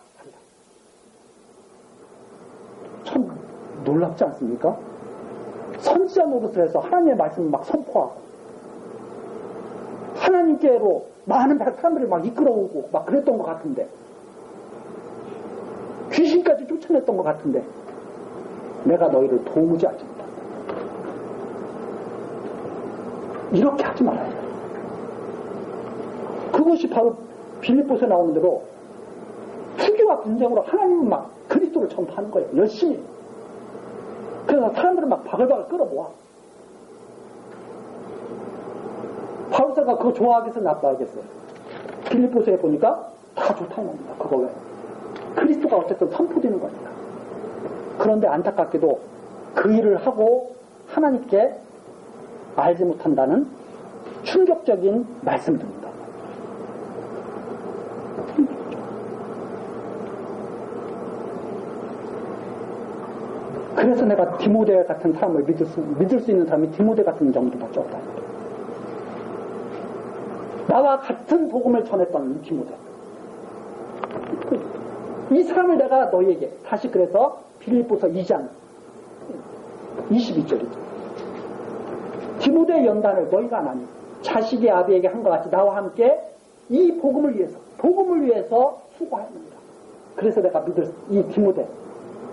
참 놀랍지 않습니까? 선지자 노릇을 해서 하나님의 말씀을 막 선포하고 하나님께로 많은 사람들을 막 이끌어오고 막 그랬던 것 같은데 귀신까지 쫓아냈던 것 같은데 내가 너희를 도무지 알지 못한다. 이렇게 하지 말아야 돼. 그것이 바로 빌립보서에 나오는 대로 투기와 분쟁으로 하나님은 막 그리스도를 전파하는 거예요. 열심히. 그래서 사람들은 막 바글바글 끌어모아. 바울사가 그거 좋아하겠어요? 나빠하겠어요? 빌립보서에 보니까 다 좋다는 겁니다. 그거 왜? 그리스도가 어쨌든 선포되는 거니까. 그런데 안타깝게도 그 일을 하고 하나님께 알지 못한다는 충격적인 말씀입니다. 그래서 내가 디모데 같은 사람을 믿을 수 있는 사람이 디모데 같은 정도밖에 없다. 나와 같은 복음을 전했던 이 디모데. 이 사람을 내가 너희에게 다시 그래서 빌립보서 2장 22절이죠. 디모데의 연단을 너희가 안 하니 자식이 아비에게 한 것 같이 나와 함께 이 복음을 위해서 수고합니다. 그래서 내가 이 디모데,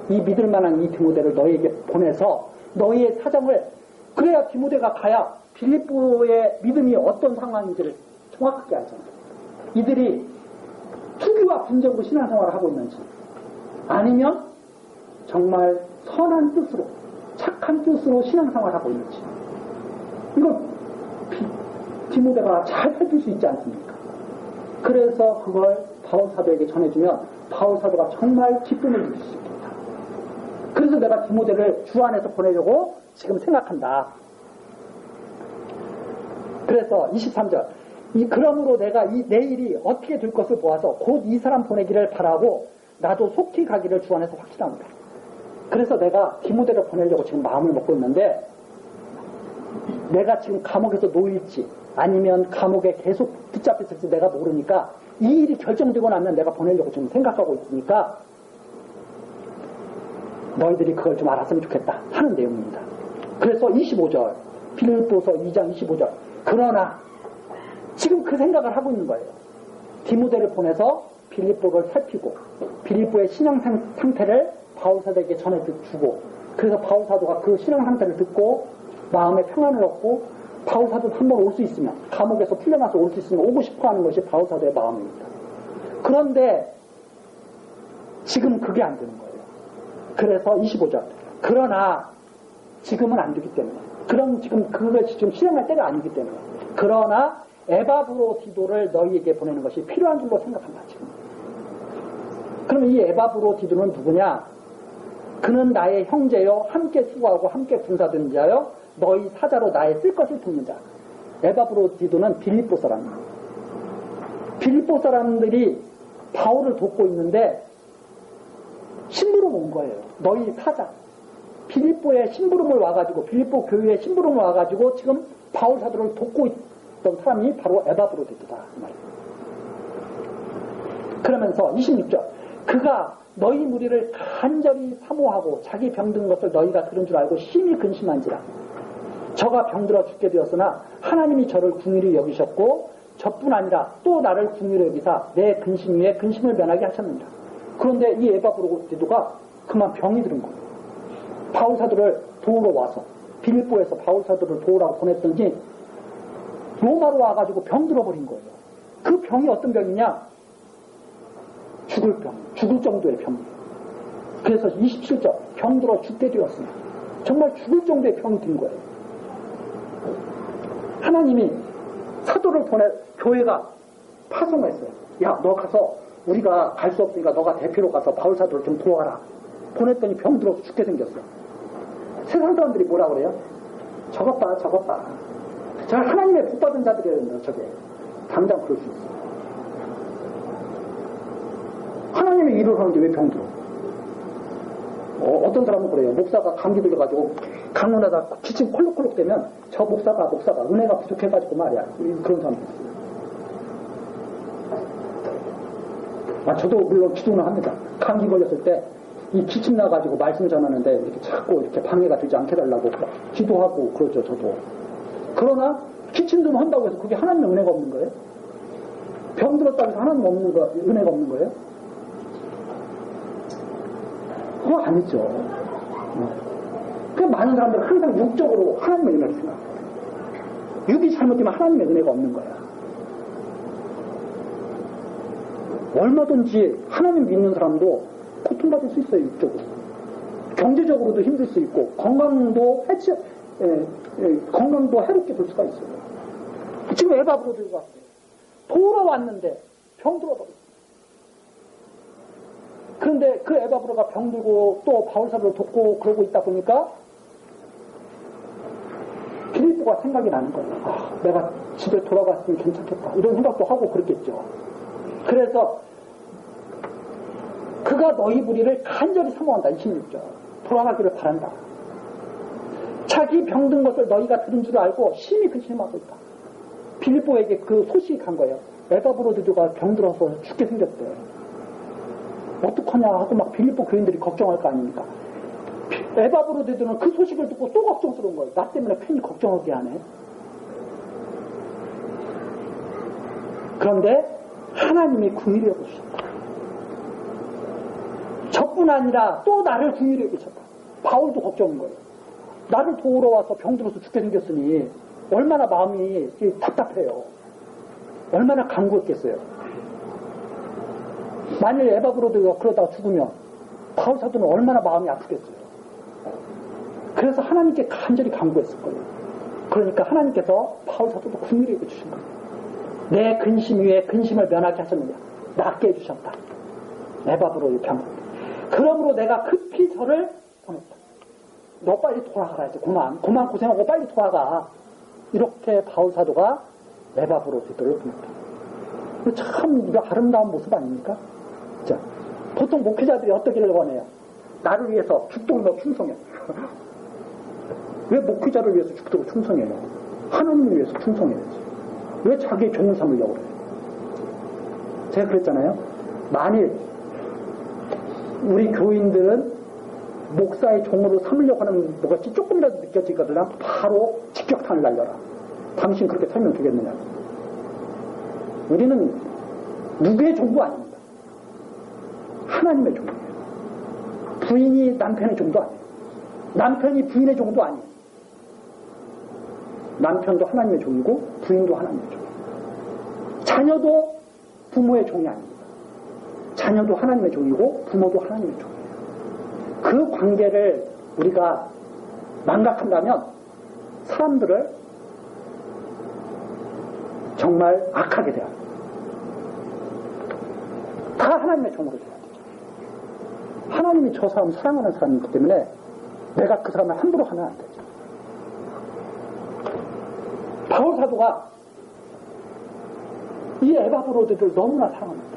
이 믿을 만한 이 디모데를 너희에게 보내서 너희의 사정을 그래야 디모데가 가야 빌립보의 믿음이 어떤 상황인지를 정확하게 알잖아요. 이들이 투기와 분쟁으로 신앙생활을 하고 있는지 아니면 정말 선한 뜻으로 착한 뜻으로 신앙생활을 하고 있는지 이걸 디모데가 잘 살필 수 있지 않습니까? 그래서 그걸 바울사도에게 전해주면 바울사도가 정말 기쁨을 느낄 수 있겠다. 그래서 내가 디모데를 주 안에서 보내려고 지금 생각한다. 그래서 23절 그러므로 내가 내 일이 어떻게 될 것을 보아서 곧 이 사람 보내기를 바라고 나도 속히 가기를 주 안에서 확신합니다. 그래서 내가 디모데를 보내려고 지금 마음을 먹고 있는데 내가 지금 감옥에서 놓일지 아니면 감옥에 계속 붙잡혔을지 내가 모르니까 이 일이 결정되고 나면 내가 보내려고 지금 생각하고 있으니까 너희들이 그걸 좀 알았으면 좋겠다 하는 내용입니다. 그래서 25절 빌립보서 2장 25절 그러나 지금 그 생각을 하고 있는 거예요. 디모데를 보내서 빌립보를 살피고 빌립보의 신앙 상태를 바울사도에게 전해주고 그래서 바울사도가 그 신앙 상태를 듣고 마음에 평안을 얻고 바울사도도 한번 올 수 있으면 감옥에서 풀려나서 올 수 있으면 오고 싶어 하는 것이 바울사도의 마음입니다. 그런데 지금 그게 안 되는 거예요. 그래서 25절 그러나 지금은 안 되기 때문에 그럼 지금 그것이 지금 실행할 때가 아니기 때문에 그러나 에바브로디도를 너희에게 보내는 것이 필요한 줄로 생각한다. 지금. 그러면 이 에바브로디도는 누구냐? 그는 나의 형제요 함께 수고하고 함께 군사된 자요 너희 사자로 나의 쓸 것을 돕는 자. 에바브로디도는 빌립보 사람입니다. 빌립보 사람들이 바울을 돕고 있는데 심부름 온 거예요. 너희 사자. 빌립보에 심부름을 와가지고 빌립보 교회에 심부름을 와가지고 지금 바울 사도를 돕고 있던 사람이 바로 에바브로디도다. 그러면서 26절 그가 너희 무리를 간절히 사모하고 자기 병든 것을 너희가 들은 줄 알고 심히 근심한지라. 저가 병들어 죽게 되었으나 하나님이 저를 궁휼히 여기셨고 저뿐 아니라 또 나를 궁휼히 여기사 내 근심 위에 근심을 면하게 하셨느니라. 그런데 이 에바브로디도가 그만 병이 들은 거예요. 바울 사도를 도우러 와서 빌립보에서 바울 사도를 도우라고 보냈더니 로마로 와가지고 병 들어버린 거예요. 그 병이 어떤 병이냐? 죽을 병, 죽을 정도의 병이에요. 그래서 27절 병들어 죽게 되었으나 정말 죽을 정도의 병이 든 거예요. 하나님이 사도를 보내 교회가 파송했어요. 야, 너 가서 우리가 갈 수 없으니까 너가 대표로 가서 바울 사도를 좀 도와라. 보냈더니 병들어서 죽게 생겼어. 세상 사람들이 뭐라 그래요? 저것 봐, 저것 봐. 저 하나님의 복받은 자들이에요, 저게. 당장 그럴 수 있어. 하나님의 일을 하는데 왜 병들어? 어떤 사람은 그래요. 목사가 감기 들려가지고 강론하다 기침 콜록콜록 되면 저 목사가 은혜가 부족해가지고 말이야. 그런 사람도 있어요. 저도 물론 기도는 합니다. 감기 걸렸을 때 이 기침 나가지고 말씀 전하는데 이렇게 자꾸 이렇게 방해가 되지 않게 달라고 기도하고 그러죠, 저도. 그러나 기침 좀 한다고 해서 그게 하나님의 은혜가 없는 거예요? 병 들었다고 해서 하나님 없는 거, 은혜가 없는 거예요? 그거 아니죠. 그 많은 사람들은 항상 육적으로 하나님의 은혜를 생각해요. 육이 잘못되면 하나님의 은혜가 없는 거야. 얼마든지 하나님 믿는 사람도 고통받을 수 있어요, 육적으로. 경제적으로도 힘들 수 있고, 건강도 해롭게 될 수가 있어요. 지금 에바브로드가 왔어요. 돌아왔는데 병들어버렸어요. 그런데 그 에바브로가 병들고 또 바울사도를 돕고 그러고 있다 보니까 빌립보가 생각이 나는 거예요. 내가 집에 돌아갔으면 괜찮겠다. 이런 생각도 하고 그랬겠죠. 그래서 그가 너희 무리를 간절히 사모한다. 26절. 돌아가기를 바란다. 자기 병든 것을 너희가 들은 줄 알고 심히 근심하고 있다. 빌립보에게 그 소식이 간 거예요. 에바브로드가 병들어서 죽게 생겼대. 어떡하냐 하고 막 빌립보 교인들이 걱정할 거 아닙니까? 에바브로드는 그 소식을 듣고 또 걱정스러운 거예요. 나 때문에 괜히 걱정하게 하네. 그런데 하나님이 궁휼히 여기셨다. 저뿐 아니라 또 나를 궁휼히 여기셨다. 바울도 걱정인 거예요. 나를 도우러 와서 병들어서 죽게 생겼으니 얼마나 마음이 답답해요. 얼마나 간구했겠어요. 만일 에바브로드가 그러다가 죽으면 바울 사도는 얼마나 마음이 아프겠어요. 그래서 하나님께 간절히 간구했을 거예요. 그러니까 하나님께서 바울 사도도 궁휼히 여겨주신 거예요. 내 근심 위에 근심을 면하게 하셨느냐. 낫게 해주셨다. 에바브로의 병. 그러므로 내가 급히 저를 보냈다. 너 빨리 돌아가라지. 그만 고생하고 빨리 돌아가. 이렇게 바울 사도가 에바브로드를 보냈다. 참 이거 아름다운 모습 아닙니까? 자, 보통 목회자들이 어떻게를 원해요? 나를 위해서 죽도록 충성해. 왜 목회자를 위해서 죽도록 충성해요? 하나님을 위해서 충성해야지. 왜 자기의 종을 삼으려고 그래요? 제가 그랬잖아요. 만일 우리 교인들은 목사의 종으로 삼으려고 하는 것이 조금이라도 느껴지거든 바로 직격탄을 날려라. 당신 그렇게 살면 되겠느냐. 우리는 누구의 종도 아닙니다. 하나님의 종이에요. 부인이 남편의 종도 아니에요. 남편이 부인의 종도 아니에요. 남편도 하나님의 종이고 부인도 하나님의 종이에요. 자녀도 부모의 종이 아닙니다. 자녀도 하나님의 종이고 부모도 하나님의 종이에요. 그 관계를 우리가 망각한다면 사람들을 정말 악하게 돼요. 다 하나님의 종으로 돼야 되죠. 하나님이 저 사람 사랑하는 사람이기 때문에 내가 그 사람을 함부로 하면 안 되죠. 바울 사도가 이 에바브로드를 너무나 사랑합니다.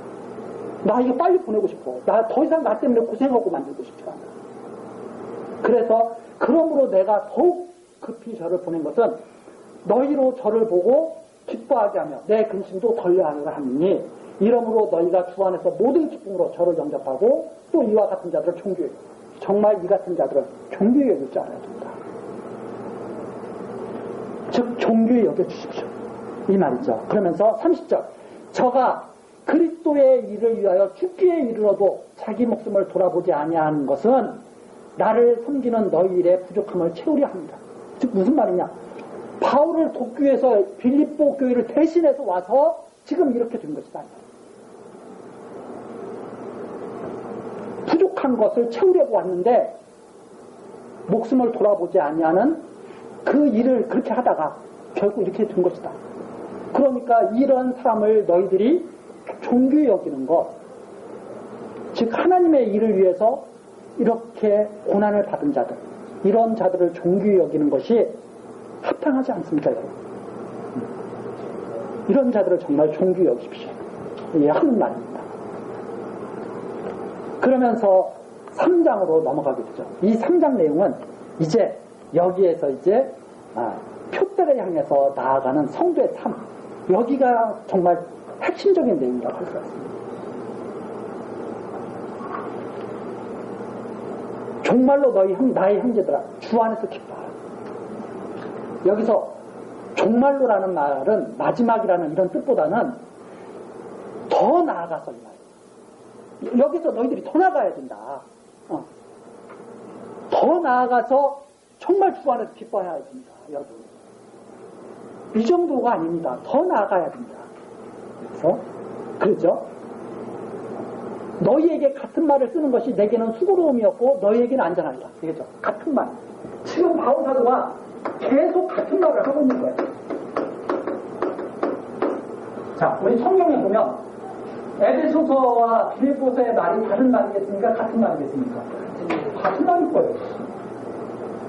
나 이거 빨리 보내고 싶어. 나 더 이상 나 때문에 고생하고 만들고 싶지 않아. 그래서 그러므로 내가 더욱 급히 저를 보낸 것은 너희로 저를 보고 기뻐하게 하며 내 근심도 덜려하리라 하니 이러므로 너희가 주 안에서 모든 기쁨으로 저를 영접하고 또 이와 같은 자들을 존귀해. 정말 이 같은 자들은 존귀해 줄 줄 알아야 된다. 즉 존귀히 여겨주십시오. 이 말이죠. 그러면서 30절 저가 그리스도의 일을 위하여 죽기에 이르러도 자기 목숨을 돌아보지 아니하는 것은 나를 섬기는 너희 일의 부족함을 채우려 합니다. 즉 무슨 말이냐, 바울을 돕기 위해서 빌립보 교회를 대신해서 와서 지금 이렇게 된 것이다. 부족한 것을 채우려고 왔는데 목숨을 돌아보지 아니하는 그 일을 그렇게 하다가 결국 이렇게 된 것이다. 그러니까 이런 사람을 너희들이 존귀히 여기는 것, 즉 하나님의 일을 위해서 이렇게 고난을 받은 자들, 이런 자들을 존귀히 여기는 것이 합당하지 않습니까, 여러분? 이런 자들을 정말 존귀히 여기십시오. 예, 하는 말입니다. 그러면서 3장으로 넘어가게 되죠. 이 3장 내용은 이제 여기에서 이제 표대를 향해서 나아가는 성도의 삶, 여기가 정말 핵심적인 내용이라고 할 수 있습니다. 정말로 나의 형제들아 주 안에서 기뻐하라. 여기서 정말로라는 말은 마지막이라는 이런 뜻보다는 더 나아가서 이 말이에요. 여기서 너희들이 더 나아가야 된다. 더 나아가서 정말 주 안에서 기뻐해야 됩니다. 여러분, 이 정도가 아닙니다. 더 나아가야 됩니다. 그래서 그렇죠? 너희에게 같은 말을 쓰는 것이 내게는 수고로움이었고 너희에게는 안전하리라. 그렇죠? 같은 말. 지금 바울 사도가 계속 같은 말을 하고 있는 거예요. 자, 우리 성경에 보면 에베소서와 빌립보서의 말이 다른 말이겠습니까? 같은 말이겠습니까? 같은 말일 거예요.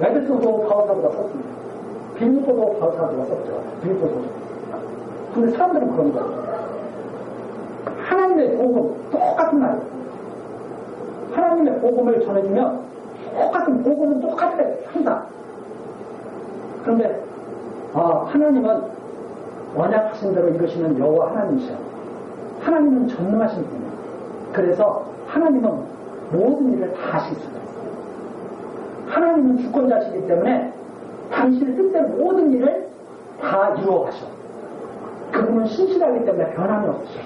에베소서 바울 사도가 썼습니다. 빌립보도 바울 사도가 썼죠. 빌립보서. 근데 사람들은 그런 거예요. 하나님의 복음 똑같은 말이에요. 하나님의 복음을 전해주면 똑같은 복음은 똑같아요. 항상. 그런데 하나님은 언약하신 대로 이루시는 여호와 하나님이셔. 하나님은 전능하신 분이에요. 그래서 하나님은 모든 일을 다 하실 수가 있어요. 하나님은 주권자시기 때문에 당신의 뜻대로 모든 일을 다 이루어가셔. 그분은 신실하기 때문에 변함이 없으셔.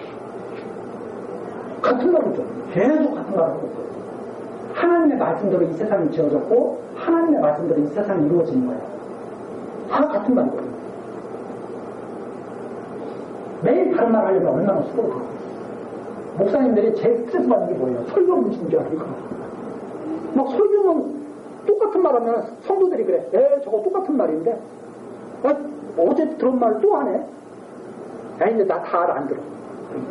같은 말이죠. 계속 같은 말을 하고 있어요. 하나님의 말씀대로 이 세상이 지어졌고 하나님의 말씀대로 이 세상이 이루어지는 거예요. 다 같은 말이거든요. 매일 다른 말 하려면 얼마나 수고를 하고 목사님들이 제일 스트레스 받는 게 뭐예요? 설교 문신 줄 알고. 막 설교는 똑같은 말 하면 성도들이 그래. 저거 똑같은 말인데 어제 들은 말 또 하네. 이제 나 다 안 들어.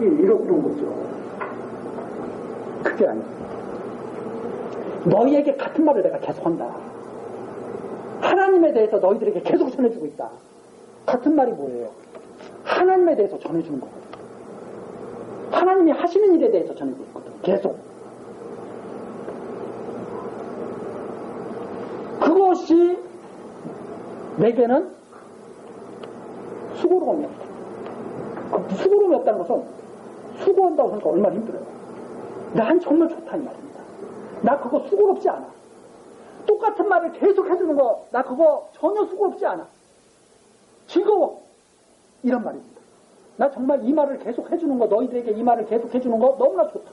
이런 거죠. 그게 아니에요. 너희에게 같은 말을 내가 계속한다. 하나님에 대해서 너희들에게 계속 전해주고 있다. 같은 말이 뭐예요? 하나님에 대해서 전해주는 거거든. 하나님이 하시는 일에 대해서 전해주고 있거든. 계속. 그것이 내게는 수고로움이 없다. 수고로움이 없다는 것은 수고한다고 하니까 얼마나 힘들어요. 난 정말 좋다 이 말입니다. 나 그거 수고롭지 않아. 똑같은 말을 계속 해주는 거 나 그거 전혀 수고롭지 않아. 즐거워. 이런 말입니다. 나 정말 이 말을 계속 해주는 거, 너희들에게 이 말을 계속 해주는 거 너무나 좋다.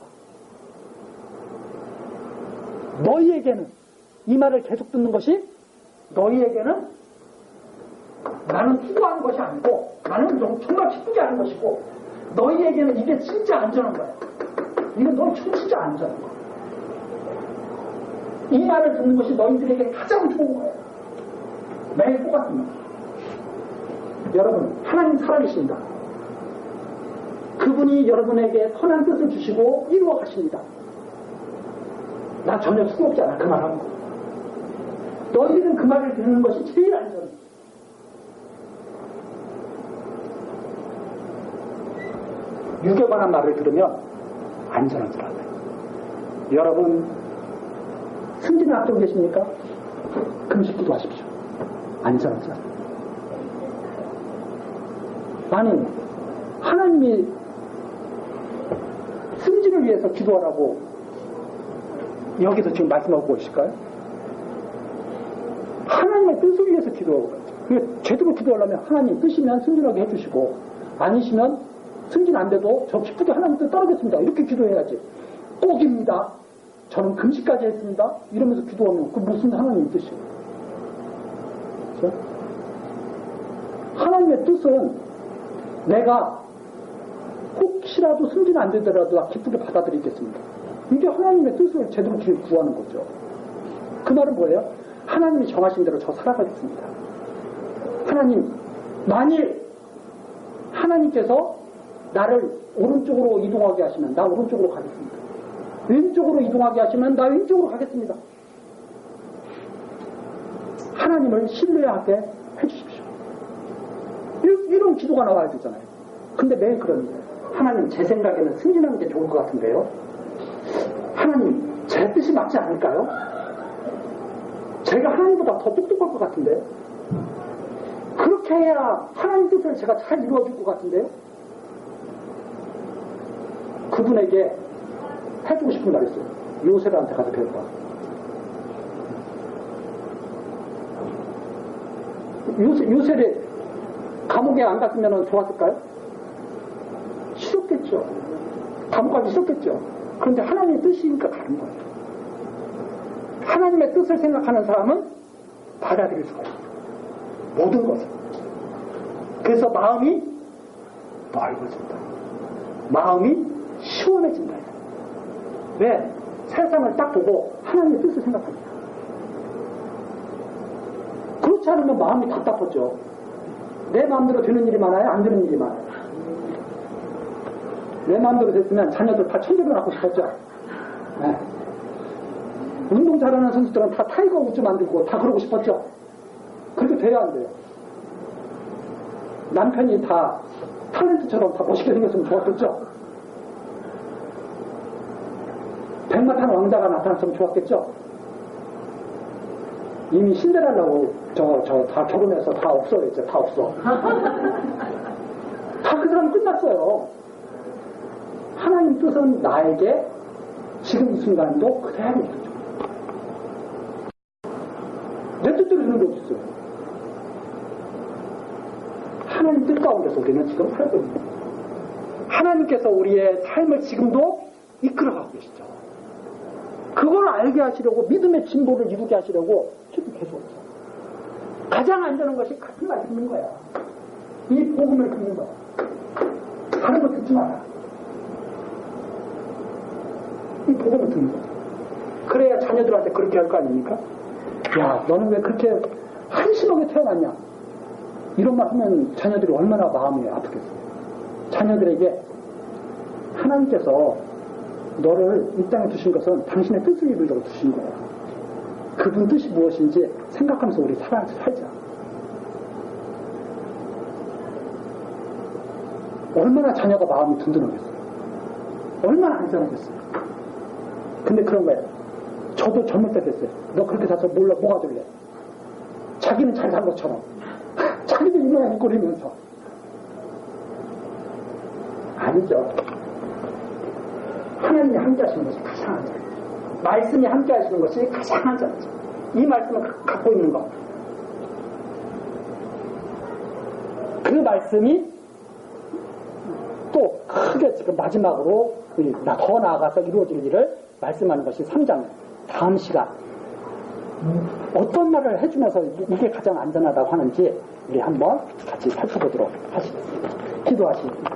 너희에게는 이 말을 계속 듣는 것이 너희에게는 나는 수고하는 것이 아니고 나는 정말 기쁘지 않은 것이고 너희에게는 이게 진짜 안전한 거야. 이건 너희 진짜 안전한 거야. 이 말을 듣는 것이 너희들에게 가장 좋은 거예요. 매일 똑같습니다. 여러분, 하나님 살아계십니다. 그분이 여러분에게 선한 뜻을 주시고 이루어 가십니다. 나 전혀 수고롭지 않아. 그 말하는 거. 너희들은 그 말을 듣는 것이 제일 안전해. 육에 관한 말을 들으면 안전한 줄 알아요. 여러분, 승진을 앞두고 계십니까? 금식 기도하십시오. 안전한 줄 알아요. 아니, 하나님이 승진을 위해서 기도하라고 여기서 지금 말씀하고 계실까요? 하나님의 뜻을 위해서 기도하고 있죠. 제대로 기도하려면 하나님 뜻이면 승진하게 해주시고 아니시면 승진 안 돼도 저 기쁘게 하나님 뜻 따르겠습니다. 이렇게 기도해야지. 꼭입니다. 저는 금식까지 했습니다. 이러면서 기도하면 그 무슨 하나님 뜻이에요? 그렇죠? 하나님의 뜻은 내가 혹시라도 승진 안 되더라도 기쁘게 받아들이겠습니다. 이게 하나님의 뜻을 제대로 구하는 거죠. 그 말은 뭐예요? 하나님이 정하신 대로 저 살아가겠습니다. 하나님, 만일 하나님께서 나를 오른쪽으로 이동하게 하시면 나 오른쪽으로 가겠습니다. 왼쪽으로 이동하게 하시면 나 왼쪽으로 가겠습니다. 하나님을 신뢰하게 해주십시오. 이런 기도가 나와야 되잖아요. 근데 매일 그러는데 하나님 제 생각에는 승진하는 게 좋을 것 같은데요. 하나님 제 뜻이 맞지 않을까요? 제가 하나님보다 더 똑똑할 것 같은데 그렇게 해야 하나님 뜻을 제가 잘 이루어줄 것 같은데요. 그분에게 해주고 싶은 말이 있어요. 요셉한테 가서 배워봐. 요셉이 감옥에 안 갔으면 좋았을까요? 싫었겠죠. 감옥 가기 싫었겠죠. 그런데 하나님의 뜻이니까 가는 거예요. 하나님의 뜻을 생각하는 사람은 받아들일 수가 있어요. 모든 것을. 그래서 마음이 넓어진다. 마음이 시원해진다. 왜? 세상을 딱 보고 하나님의 뜻을 생각합니다. 그렇지 않으면 마음이 답답하죠. 내 마음대로 되는 일이 많아요? 안 되는 일이 많아요? 내 마음대로 됐으면 자녀들 다 천재로 낳고 싶었죠. 네. 운동 잘하는 선수들은 다 타이거 우즈 만들고 다 그러고 싶었죠. 그렇게 돼야 안 돼요. 남편이 다 탤런트처럼 다 멋있게 생겼으면 좋았겠죠. 백마탄 왕자가 나타났으면 좋았겠죠. 이미 신데렐라고 다 결혼해서 다 없어졌죠. 다 없어. 다 그 사람 끝났어요. 하나님 뜻은 나에게 지금 이 순간도 그대로 있죠. 내 뜻대로 되는 게 어딨어요. 하나님 뜻 가운데서 우리는 지금 살고 있는 거예요. 하나님께서 우리의 삶을 지금도 이끌어가고 계시죠. 그걸 알게 하시려고 믿음의 진보를 이루게 하시려고 지금 계속 있죠. 가장 안전한 것이 같은 말 듣는 거야. 이 복음을 듣는 거야. 다른 거 듣지 마라. 이 복음을 듣는 거야. 그래야 자녀들한테 그렇게 할 거 아닙니까? 야, 너는 왜 그렇게 한심하게 태어났냐? 이런 말 하면 자녀들이 얼마나 마음이 아프겠어요. 자녀들에게 하나님께서 너를 이 땅에 두신 것은 당신의 뜻을 이루려고 두신 거야. 그분 뜻이 무엇인지 생각하면서 우리 살자. 얼마나 자녀가 마음이 든든하겠어요. 얼마나 안전하겠어요. 근데 그런 거예요. 저도 젊을 때 됐어요. 너 그렇게 사서 뭐가 될래? 자기는 잘 산 것처럼. 자기도 이만한 꼴이면서. 아니죠. 하나님이 함께 하시는 것이 가장 안전하죠. 말씀이 함께 하시는 것이 가장 안전하죠. 이 말씀을 갖고 있는 것. 그 말씀이 또 크게 지금 마지막으로 더 나아가서 이루어질 일을 말씀하는 것이 3장 다음 시간 어떤 말을 해주면서 이게 가장 안전하다고 하는지 우리 한번 같이 살펴보도록 하시겠습니다. 기도하십니다.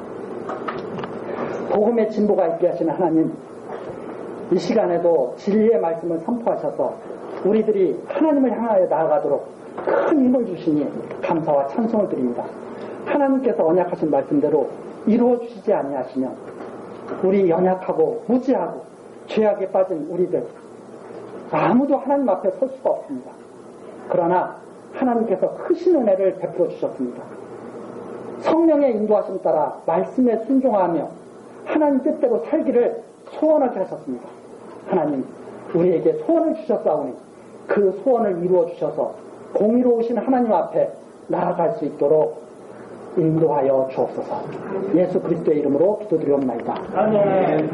복음의 진보가 있게 하시는 하나님, 이 시간에도 진리의 말씀을 선포하셔서 우리들이 하나님을 향하여 나아가도록 큰 힘을 주시니 감사와 찬송을 드립니다. 하나님께서 언약하신 말씀대로 이루어 주시지 아니하시면 우리 연약하고 무지하고 죄악에 빠진 우리들 아무도 하나님 앞에 설 수가 없습니다. 그러나 하나님께서 크신 은혜를 베풀어 주셨습니다. 성령의 인도하심 따라 말씀에 순종하며 하나님 뜻대로 살기를 소원하게 하셨습니다. 하나님, 우리에게 소원을 주셨사오니 그 소원을 이루어 주셔서 공의로우신 하나님 앞에 나아갈 수 있도록 인도하여 주옵소서. 예수 그리스도의 이름으로 기도드리옵나이다. 아멘.